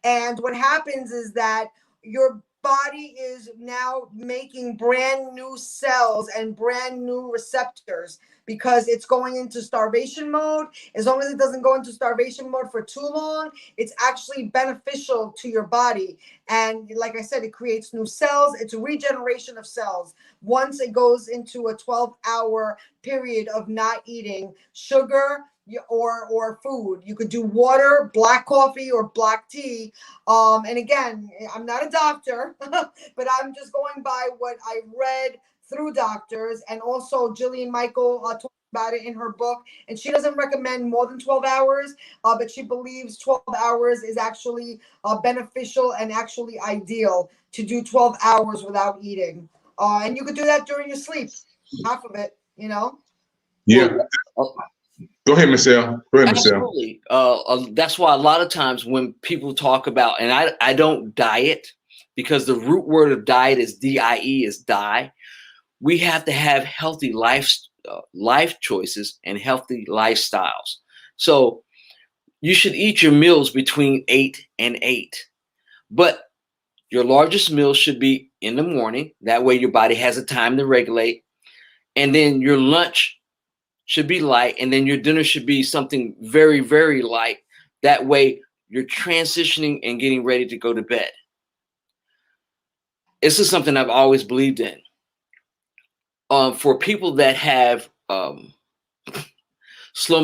And what happens is that your body is now making brand new cells and brand new receptors because it's going into starvation mode. As long as it doesn't go into starvation mode for too long, it's actually beneficial to your body. And like I said, it creates new cells. It's a regeneration of cells. Once it goes into a 12-hour period of not eating sugar or food, you could do water, black coffee, or black tea. And again, I'm not a doctor, but I'm just going by what I read through doctors, and also Jillian Michael talked about it in her book, and she doesn't recommend more than 12 hours, but she believes 12 hours is actually beneficial and actually ideal to do 12 hours without eating. And you could do that during your sleep, half of it, Yeah. Go ahead, Michelle. Absolutely. That's why a lot of times when people talk about, and I don't diet, because the root word of diet is D-I-E, is die. We have to have healthy life choices and healthy lifestyles. So you should eat your meals between 8 and 8. But your largest meal should be in the morning. That way your body has a time to regulate. And then your lunch should be light. And then your dinner should be something very, very light. That way you're transitioning and getting ready to go to bed. This is something I've always believed in. For people that have slow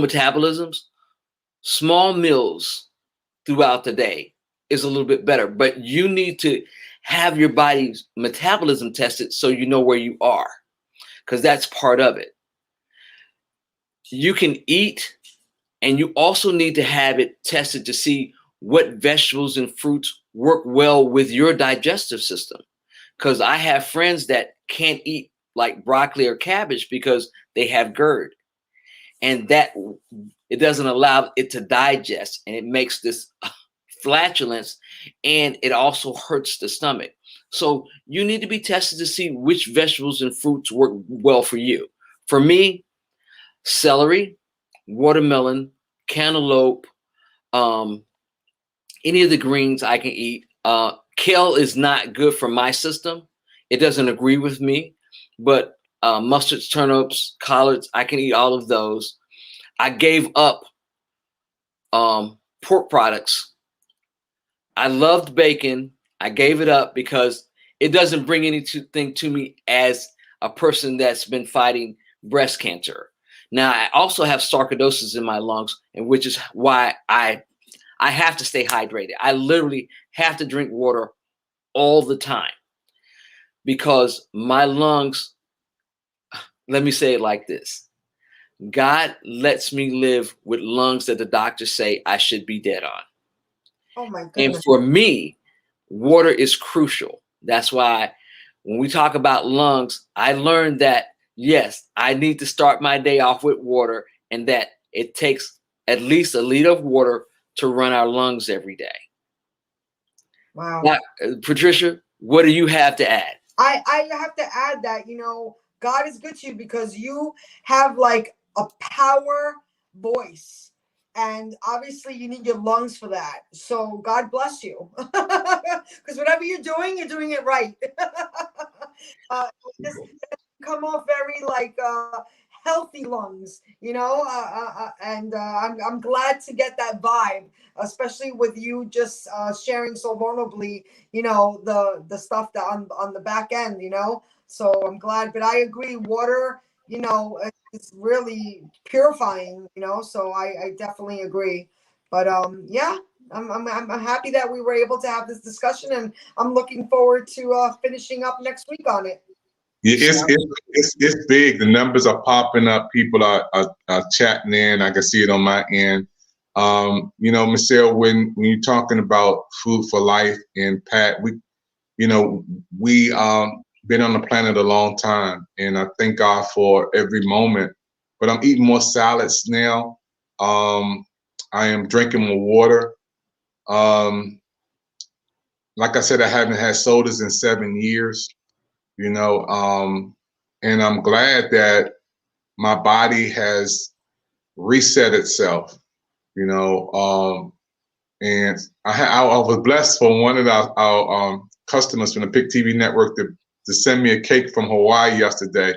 metabolisms, small meals throughout the day is a little bit better, but you need to have your body's metabolism tested so you know where you are, because that's part of it. You can eat, and you also need to have it tested to see what vegetables and fruits work well with your digestive system. Because I have friends that can't eat like broccoli or cabbage because they have GERD, and that it doesn't allow it to digest, and it makes this flatulence, and it also hurts the stomach. So you need to be tested to see which vegetables and fruits work well for you. For me, celery, watermelon, cantaloupe, any of the greens I can eat. Kale is not good for my system. It doesn't agree with me, but mustards, turnips, collards, I can eat all of those. I gave up pork products. I loved bacon. I gave it up because it doesn't bring anything to me as a person that's been fighting breast cancer. Now, I also have sarcoidosis in my lungs, and which is why I have to stay hydrated. I literally have to drink water all the time because my lungs, let me say it like this. God lets me live with lungs that the doctors say I should be dead on. Oh my goodness. And for me, water is crucial. That's why when we talk about lungs, I learned that, yes, I need to start my day off with water, and that it takes at least a liter of water to run our lungs every day. Wow. Now, Patricia, what do you have to add? I have to add that, God is good to you because you have like a power voice. And obviously you need your lungs for that. So God bless you. Because whatever you're doing it right. Just come off very like healthy lungs, and I'm glad to get that vibe, especially with you just sharing so vulnerably, the stuff that on the back end, so I'm glad. But I agree, water, is really purifying, you know. So I definitely agree. But yeah, I'm happy that we were able to have this discussion, and I'm looking forward to finishing up next week on it. Yeah, it's big. The numbers are popping up. People are chatting in. I can see it on my end. You know, Michelle, when you're talking about food for life, and Pat, we been on the planet a long time, and I thank God for every moment. But I'm eating more salads now. I am drinking more water. Like I said, I haven't had sodas in 7 years. You know, and I'm glad that my body has reset itself. You know, and I was blessed for one of our customers from the PIC TV network to send me a cake from Hawaii yesterday,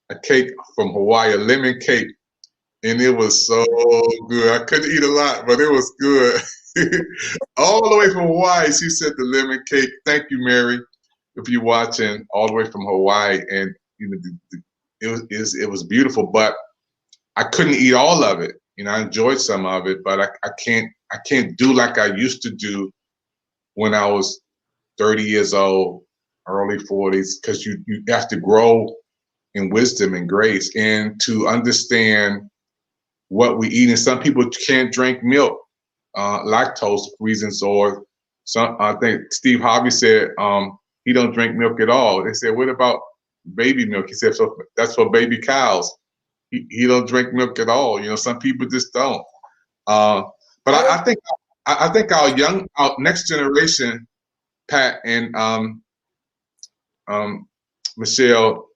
a cake from Hawaii, a lemon cake, and it was so good. I couldn't eat a lot, but it was good. All the way from Hawaii, she sent the lemon cake. Thank you, Mary, if you're watching, all the way from Hawaii, and you know, it was beautiful, but I couldn't eat all of it. You know, I enjoyed some of it, but I can't do like I used to do when I was 30 years old, early 40s, because you have to grow in wisdom and grace and to understand what we eat. And some people can't drink milk, lactose reasons, or some. I think Steve Harvey said he don't drink milk at all. They said, what about baby milk? He said, so that's for baby cows. He don't drink milk at all. You know, some people just don't. But I think our next generation, Pat and Michelle,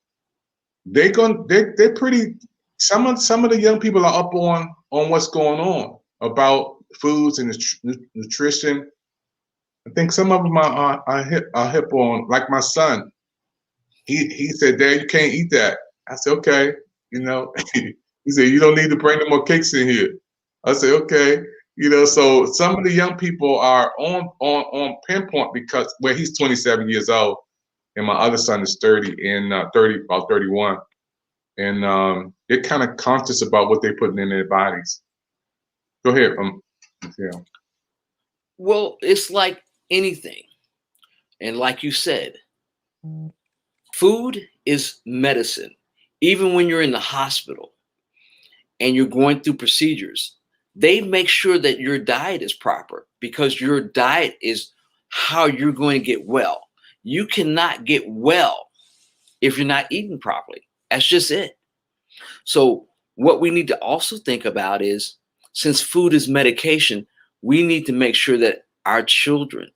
they're pretty. Some of the young people are up on what's going on about foods and nutrition. I think some of them are hip on. Like my son, he said, "Dad, you can't eat that." I said, "Okay." You know, he said, "You don't need to bring no more cakes in here." I said, "Okay." You know, so some of the young people are on pinpoint because he's 27 years old, and my other son is 30 and about 31, and they're kind of conscious about what they're putting in their bodies. Go ahead, yeah. Well, it's like anything, and like you said, food is medicine. Even when you're in the hospital and you're going through procedures, they make sure that your diet is proper because your diet is how you're going to get well. You cannot get well if you're not eating properly. That's just it. So what we need to also think about is, since food is medication, we need to make sure that our children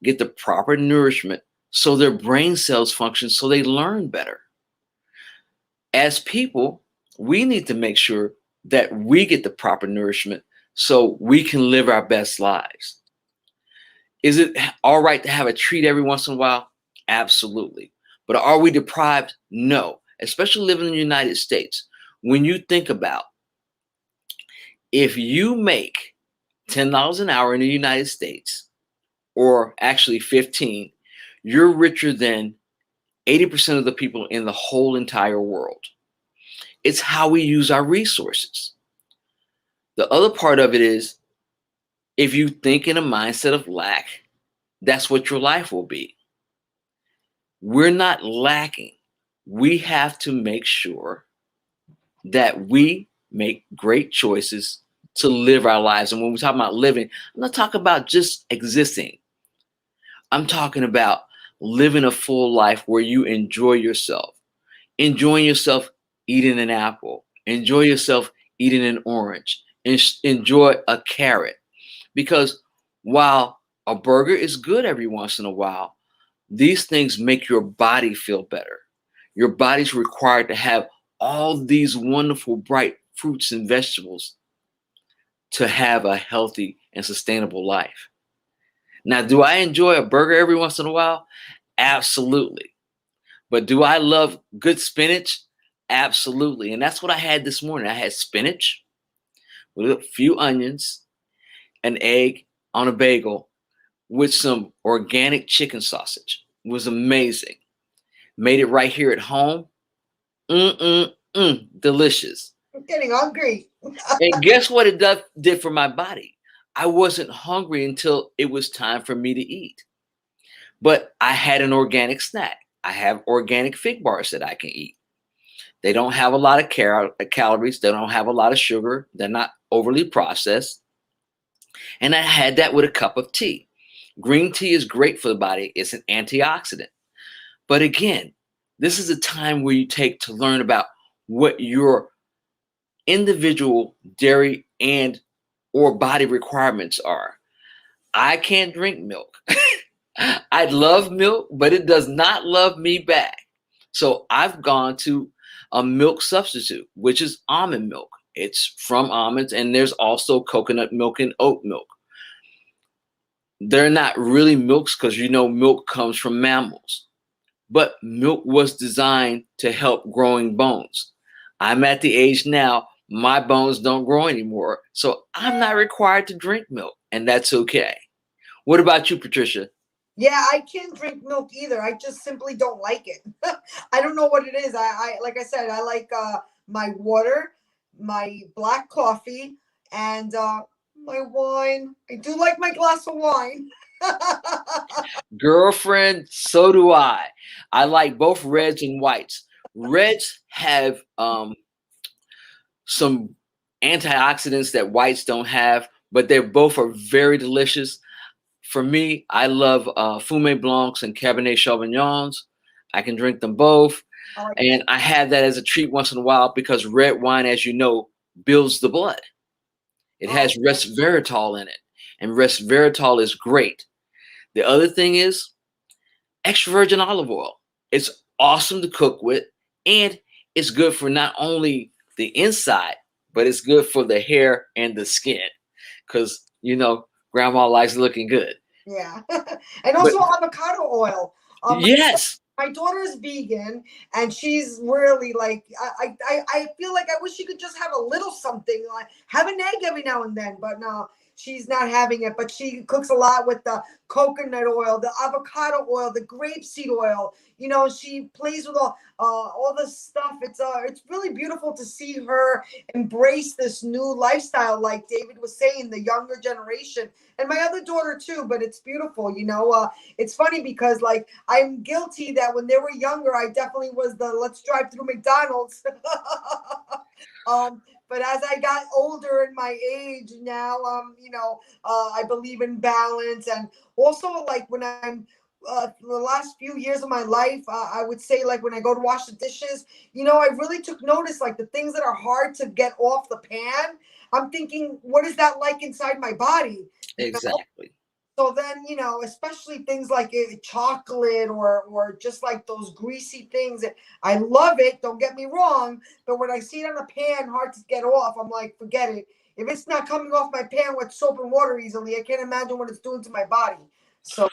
get the proper nourishment so their brain cells function so they learn better. As people, we need to make sure that we get the proper nourishment so we can live our best lives. Is it all right to have a treat every once in a while? Absolutely. But are we deprived? No, especially living in the United States. When you think about, if you make $10 an hour in the United States, or actually 15, you're richer than 80% of the people in the whole entire world. It's how we use our resources. The other part of it is, if you think in a mindset of lack, that's what your life will be. We're not lacking. We have to make sure that we make great choices to live our lives. And when we talk about living, I'm not talking about just existing. I'm talking about living a full life where you enjoy yourself, enjoying yourself eating an apple, enjoy yourself eating an orange, enjoy a carrot. Because while a burger is good every once in a while, these things make your body feel better. Your body's required to have all these wonderful, bright fruits and vegetables to have a healthy and sustainable life. Now, do I enjoy a burger every once in a while? Absolutely. But do I love good spinach? Absolutely. And that's what I had this morning. I had spinach with a few onions, an egg on a bagel with some organic chicken sausage. It was amazing. Made it right here at home. delicious. I'm getting hungry. And guess what it did for my body? I wasn't hungry until it was time for me to eat. But I had an organic snack. I have organic fig bars that I can eat. They don't have a lot of calories. They don't have a lot of sugar. They're not overly processed. And I had that with a cup of tea. Green tea is great for the body. It's an antioxidant. But again, this is a time where you take to learn about what your individual dairy and or body requirements are. I can't drink milk. I love milk, but it does not love me back. So I've gone to a milk substitute, which is almond milk. It's from almonds, and there's also coconut milk and oat milk. They're not really milks because you know milk comes from mammals, but milk was designed to help growing bones. I'm at the age now, my bones don't grow anymore, so I'm not required to drink milk, and that's okay. What about you, Patricia? Yeah, I can't drink milk either. I just simply don't like it. I don't know what it is. I like I said, I like my water, my black coffee, and my wine. I do like my glass of wine. Girlfriend, so do I. I like both reds and whites. Reds have some antioxidants that whites don't have, but they both are very delicious. For me, I love Fumé Blancs and Cabernet Sauvignons. I can drink them both. And I have that as a treat once in a while because red wine, as you know, builds the blood. It has resveratrol in it, and resveratrol is great. The other thing is extra virgin olive oil. It's awesome to cook with, and it's good for not only the inside, but it's good for the hair and the skin because, you know, grandma likes looking good. Yeah. And also avocado oil. Yes. My daughter is vegan, and she's really like, I feel like I wish she could just have a little something, like have an egg every now and then, but no, she's not having it. But she cooks a lot with the coconut oil, the avocado oil, the grapeseed oil. You know, she plays with all this stuff. It's really beautiful to see her embrace this new lifestyle, like David was saying, the younger generation, and my other daughter too. But it's beautiful, you know. It's funny because like I'm guilty that when they were younger, I definitely was the let's drive through McDonald's. But as I got older in my age now, you know, I believe in balance, and also like when I'm the last few years of my life, I would say like when I go to wash the dishes, you know, I really took notice like the things that are hard to get off the pan. I'm thinking, what is that like inside my body? Exactly. So then, you know, especially things like chocolate or just like those greasy things. I love it. Don't get me wrong. But when I see it on a pan, hard to get off, I'm like, forget it. If it's not coming off my pan with soap and water easily, I can't imagine what it's doing to my body. So.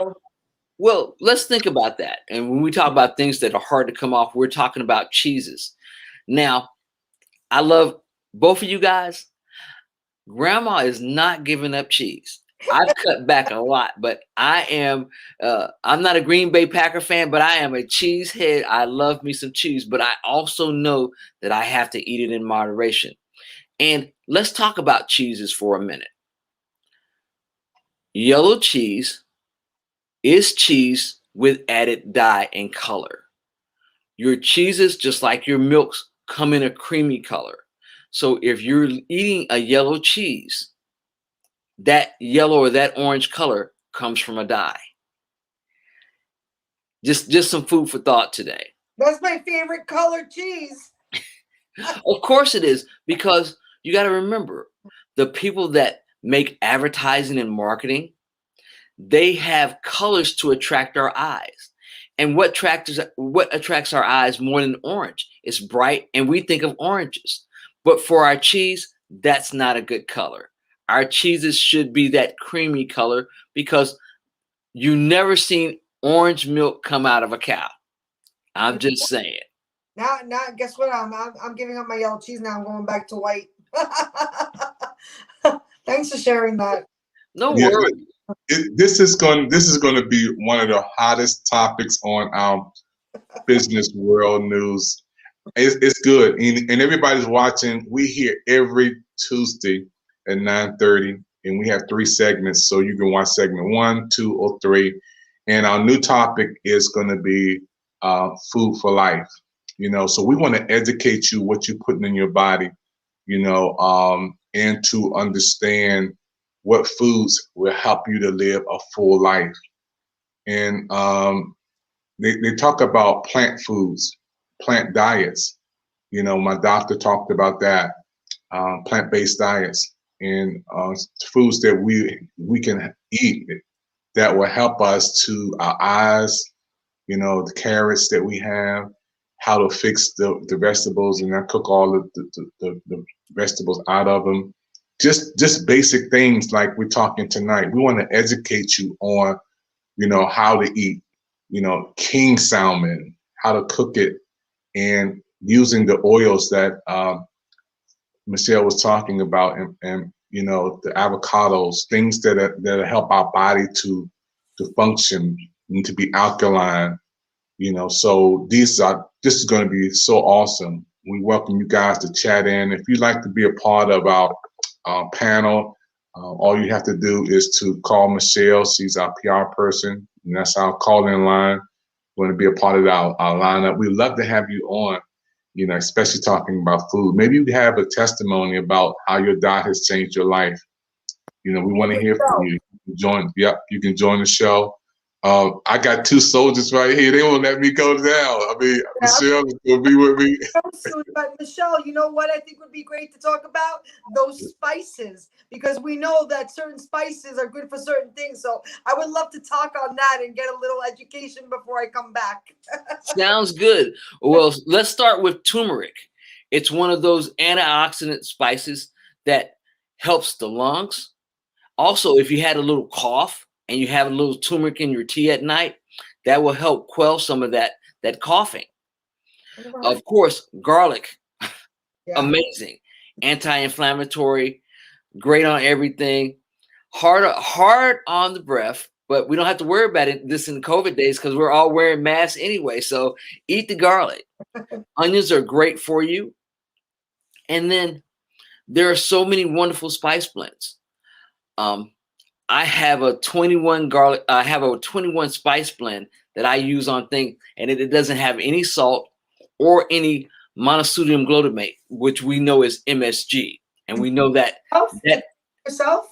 Well, let's think about that. And when we talk about things that are hard to come off, we're talking about cheeses. Now, I love both of you guys. Grandma is not giving up cheese. I've cut back a lot, but I'm not a Green Bay Packer fan, but I am a cheese head. I love me some cheese, but I also know that I have to eat it in moderation. And let's talk about cheeses for a minute. Yellow cheese is cheese with added dye and color. Your cheeses, just like your milks, come in a creamy color. So if you're eating a yellow cheese, that yellow or that orange color comes from a dye. Just some food for thought today. That's my favorite color cheese. Of course it is, because you got to remember, the people that make advertising and marketing, they have colors to attract our eyes. And what attracts our eyes more than orange? It's bright, and we think of oranges. But for our cheese, that's not a good color. Our cheeses should be that creamy color, because you never seen orange milk come out of a cow. I'm just saying. Now, guess what? I'm giving up my yellow cheese now. I'm going back to white. Thanks for sharing that. No worries. This is going to be one of the hottest topics on our business world news. It's good, and everybody's watching. We here every Tuesday at 9:30, and we have 3 segments, so you can watch segment 1, 2, or 3. And our new topic is going to be food for life. So we want to educate you what you're putting in your body, and to understand what foods will help you to live a full life. And they talk about plant foods, plant diets. My doctor talked about that, plant-based diets, and foods that we can eat that will help us to our eyes, the carrots that we have, how to fix the vegetables and not cook all of the vegetables out of them. Just basic things like we're talking tonight. We want to educate you on, how to eat, king salmon, how to cook it, and using the oils that Michelle was talking about, and the avocados, things that help our body to function and to be alkaline. So this is going to be so awesome. We welcome you guys to chat in. If you'd like to be a part of our panel, all you have to do is to call Michelle. She's our PR person, and that's our call-in line. Want to be a part of our lineup. We'd love to have you on, especially talking about food. Maybe you have a testimony about how your diet has changed your life. We want to hear from you. You can join the show. I got 2 soldiers right here. They won't let me go down. I mean, Michelle will be with me. But Michelle, you know what I think would be great to talk about? Those spices, because we know that certain spices are good for certain things. So I would love to talk on that and get a little education before I come back. Sounds good. Well, let's start with turmeric. It's one of those antioxidant spices that helps the lungs. Also, if you had a little cough and you have a little turmeric in your tea at night, that will help quell some of that coughing. Of course, garlic, amazing, anti-inflammatory, great on everything, hard on the breath, but we don't have to worry about this in the COVID days because we're all wearing masks anyway. So eat the garlic. Onions are great for you. And then there are so many wonderful spice blends. I have a 21 spice blend that I use on things, and it doesn't have any salt or any monosodium glutamate, which we know is MSG. And we know that yourself?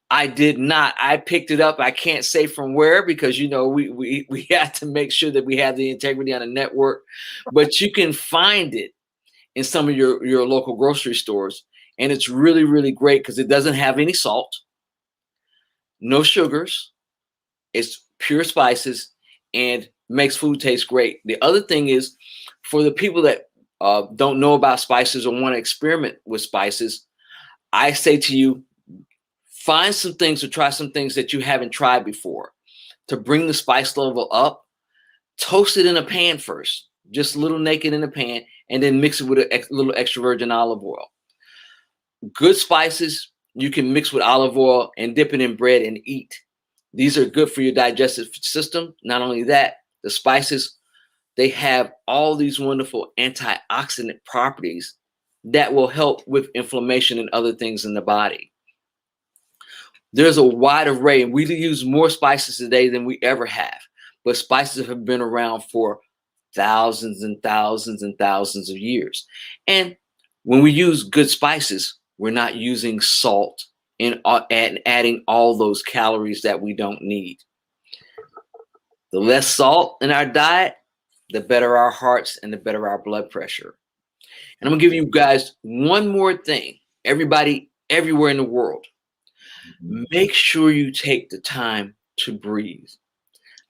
I did not. I picked it up. I can't say from where because we have to make sure that we have the integrity on the network. But you can find it in some of your local grocery stores, and it's really, really great because it doesn't have any salt, no sugars. It's pure spices and makes food taste great. The other thing is, for the people that don't know about spices or want to experiment with spices, I say to you, find some things or try some things that you haven't tried before to bring the spice level up. Toast it in a pan first, just a little naked in a pan, and then mix it with a little extra virgin olive oil. Good spices you can mix with olive oil and dip it in bread and eat. These are good for your digestive system. Not only that, the spices, they have all these wonderful antioxidant properties that will help with inflammation and other things in the body. There's a wide array, and we use more spices today than we ever have. But spices have been around for thousands and thousands and thousands of years. And when we use good spices, we're not using salt and adding all those calories that we don't need. The less salt in our diet, the better our hearts and the better our blood pressure. And I'm gonna give you guys one more thing. Everybody, everywhere in the world, make sure you take the time to breathe.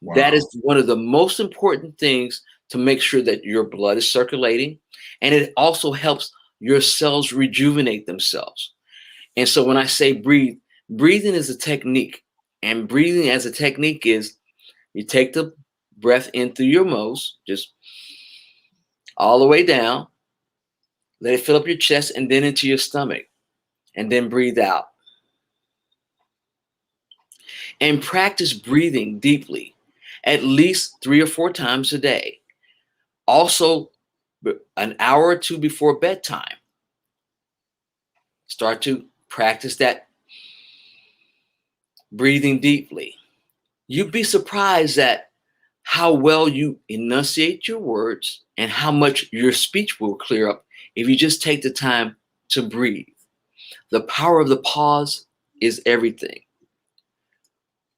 Wow. That is one of the most important things to make sure that your blood is circulating. And it also helps your cells rejuvenate themselves. And so when I say breathe, breathing is a technique. And breathing as a technique is you take the breath in through your nose, just all the way down, let it fill up your chest and then into your stomach, and then breathe out. And practice breathing deeply, at least 3 or 4 times a day. Also, an hour or two before bedtime, start to practice that breathing deeply. You'd be surprised at how well you enunciate your words and how much your speech will clear up if you just take the time to breathe. The power of the pause is everything.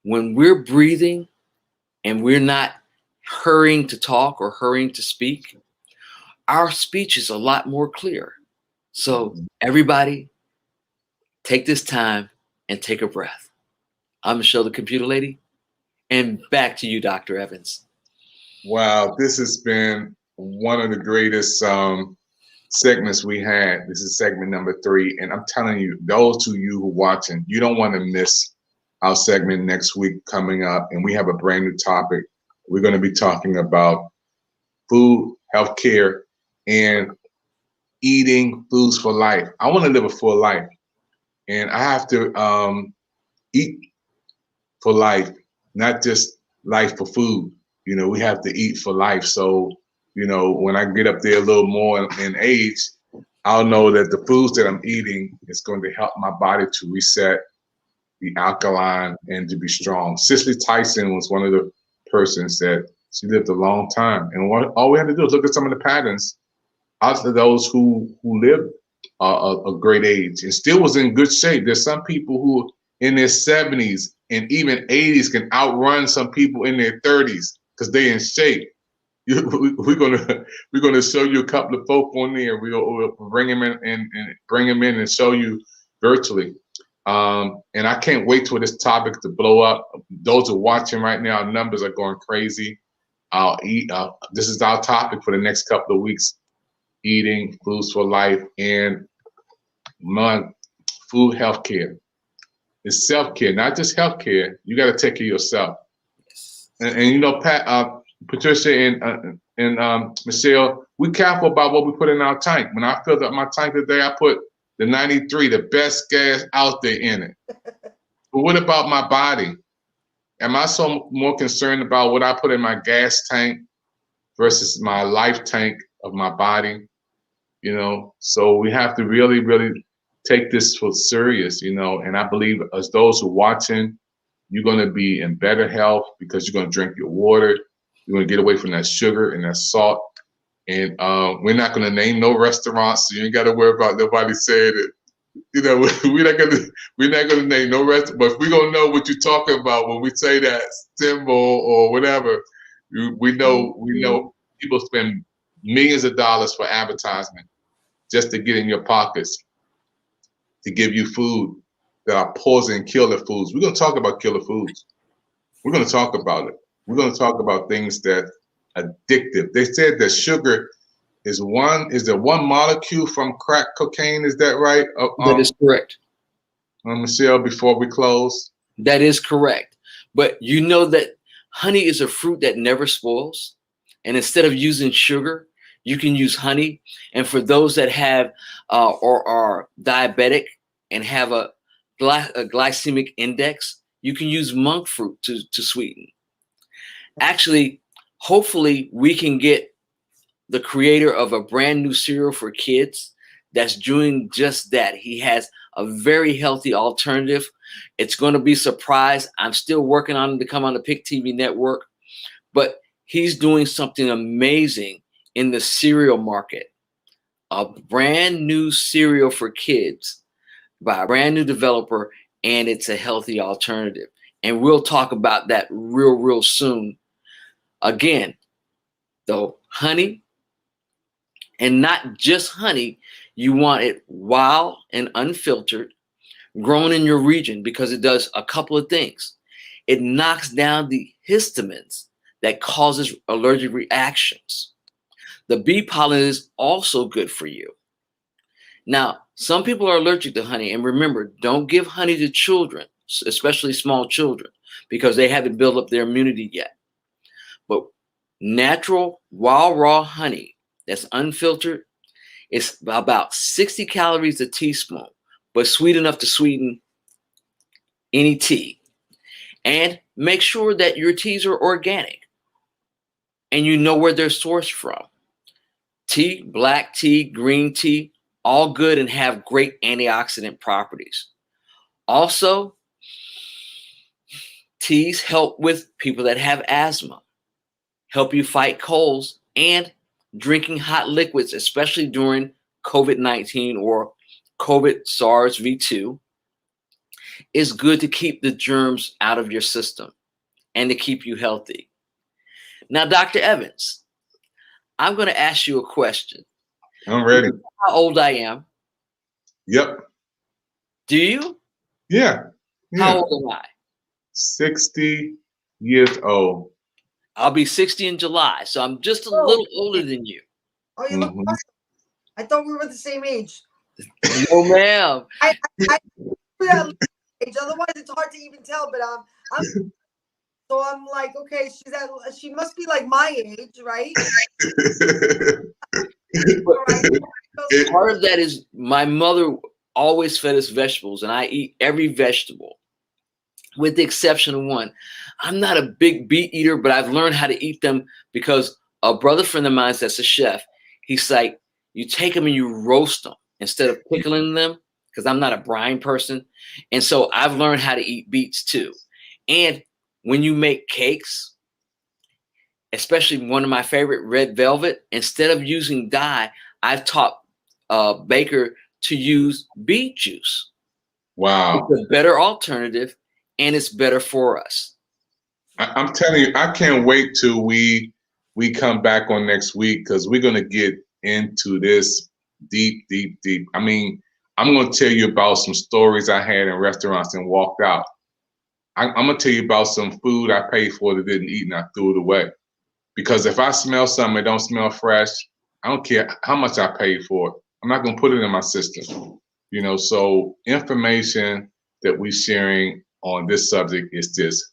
When we're breathing and we're not hurrying to talk or hurrying to speak, our speech is a lot more clear. So everybody, take this time and take a breath. I'm Michelle, the computer lady, and back to you, Dr. Evans. Wow, this has been one of the greatest segments we had. This is segment number 3, and I'm telling you, those of you who are watching, you don't want to miss our segment next week coming up, and we have a brand new topic. We're going to be talking about food, healthcare, and eating foods for life. I want to live a full life, and I have to eat for life, not just life for food. You know, we have to eat for life. So, you know, when I get up there a little more in age, I'll know that the foods that I'm eating is going to help my body to reset, be alkaline, and to be strong. Cicely Tyson was one of the persons that she lived a long time. And all we had to do is look at some of the patterns out of those who lived a great age and still was in good shape. There's some people who in their 70s and even 80s can outrun some people in their 30s because they're in shape. We're gonna show you a couple of folk on there. We'll bring them in and show you virtually. And I can't wait for this topic to blow up. Those who are watching right now, our numbers are going crazy. This is our topic for the next couple of weeks: eating foods for life and food healthcare. It's self-care, not just healthcare. You got to take care of yourself. And you know, Patricia and Michelle, we careful about what we put in our tank. When I filled up my tank today, I put the 93, the best gas out there in it. But what about my body? Am I so more concerned about what I put in my gas tank versus my life tank of my body? You know, so we have to really, really take this for serious, you know, and I believe as those who are watching, you're going to be in better health because you're going to drink your water. You're going to get away from that sugar and that salt. And we're not going to name no restaurants, so you ain't got to worry about nobody saying it. You know, we're not going to name no restaurant, but we're going to know what you're talking about when we say that symbol or whatever. We know people spend millions of dollars for advertisement just to get in your pockets, to give you food that are poison killer foods. We're going to talk about killer foods. We're going to talk about it. We're going to talk about things that are addictive. They said that sugar is the one molecule from crack cocaine. Is that right? That is correct. Michelle, before we close. That is correct. But you know that honey is a fruit that never spoils. And instead of using sugar, you can use honey. And for those that have or are diabetic and have a glycemic index, you can use monk fruit to sweeten. Actually, hopefully we can get the creator of a brand new cereal for kids that's doing just that. He has a very healthy alternative. It's going to be a surprise. I'm still working on him to come on the PIC TV network, but he's doing something amazing in the cereal market. A brand new cereal for kids by a brand new developer, and it's a healthy alternative. And we'll talk about that real soon. Again, though, honey, and not just honey, you want it wild and unfiltered, grown in your region, because it does a couple of things. It knocks down the histamines that causes allergic reactions. The bee pollen is also good for you. Now, some people are allergic to honey, and remember, don't give honey to children, especially small children, because they haven't built up their immunity yet. But natural, wild, raw honey that's unfiltered, it's about 60 calories a teaspoon, but sweet enough to sweeten any tea. And make sure that your teas are organic and you know where they're sourced from. Tea, black tea, green tea, all good and have great antioxidant properties. Also, teas help with people that have asthma, help you fight colds, and drinking hot liquids, especially during COVID-19 or COVID SARS-V2, is good to keep the germs out of your system and to keep you healthy. Now, Dr. Evans, I'm going to ask you a question. I'm ready. You know how old I am? Yep. Do you? Yeah. How old am I? 60 years old. I'll be 60 in July, so I'm just a little older than you. Oh, you look awesome. I thought we were the same age. No, ma'am. I age. Otherwise, it's hard to even tell. But so I'm like, okay, she must be like my age, right? Part of that is my mother always fed us vegetables, and I eat every vegetable, with the exception of one. I'm not a big beet eater, but I've learned how to eat them because a brother friend of mine that's a chef, he's like, you take them and you roast them instead of pickling them, because I'm not a brine person. And so I've learned how to eat beets too. And when you make cakes, especially one of my favorite, red velvet, instead of using dye, I've taught baker to use beet juice. Wow. It's a better alternative, and it's better for us. I'm telling you, I can't wait till we come back on next week, because we're going to get into this deep. I mean, I'm going to tell you about some stories I had in restaurants and walked out. I'm going to tell you about some food I paid for that didn't eat and I threw it away. Because if I smell something that don't smell fresh, I don't care how much I paid for it. I'm not going to put it in my system. You know, so information that we're sharing on this subject is just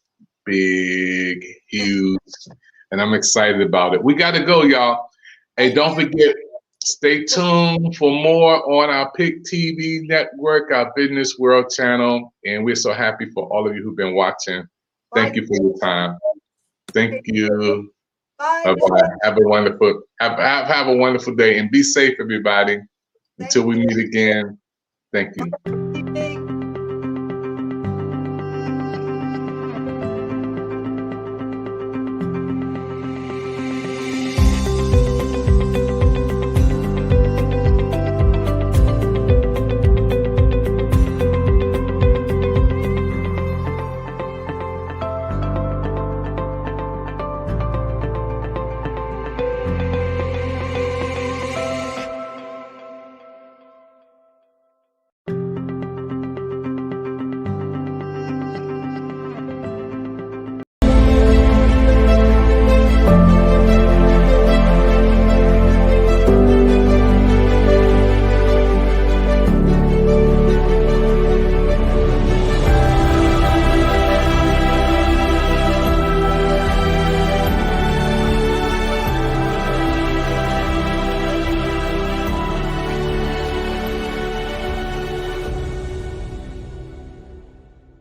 big, huge, and I'm excited about it. We got to go, y'all. Hey, don't forget, stay tuned for more on our PIC TV network, our Business World channel, and we're so happy for all of you who've been watching. Thank you for your time. Thank you. Bye-bye. Have a wonderful day, and be safe, everybody. Until we meet again. Thank you.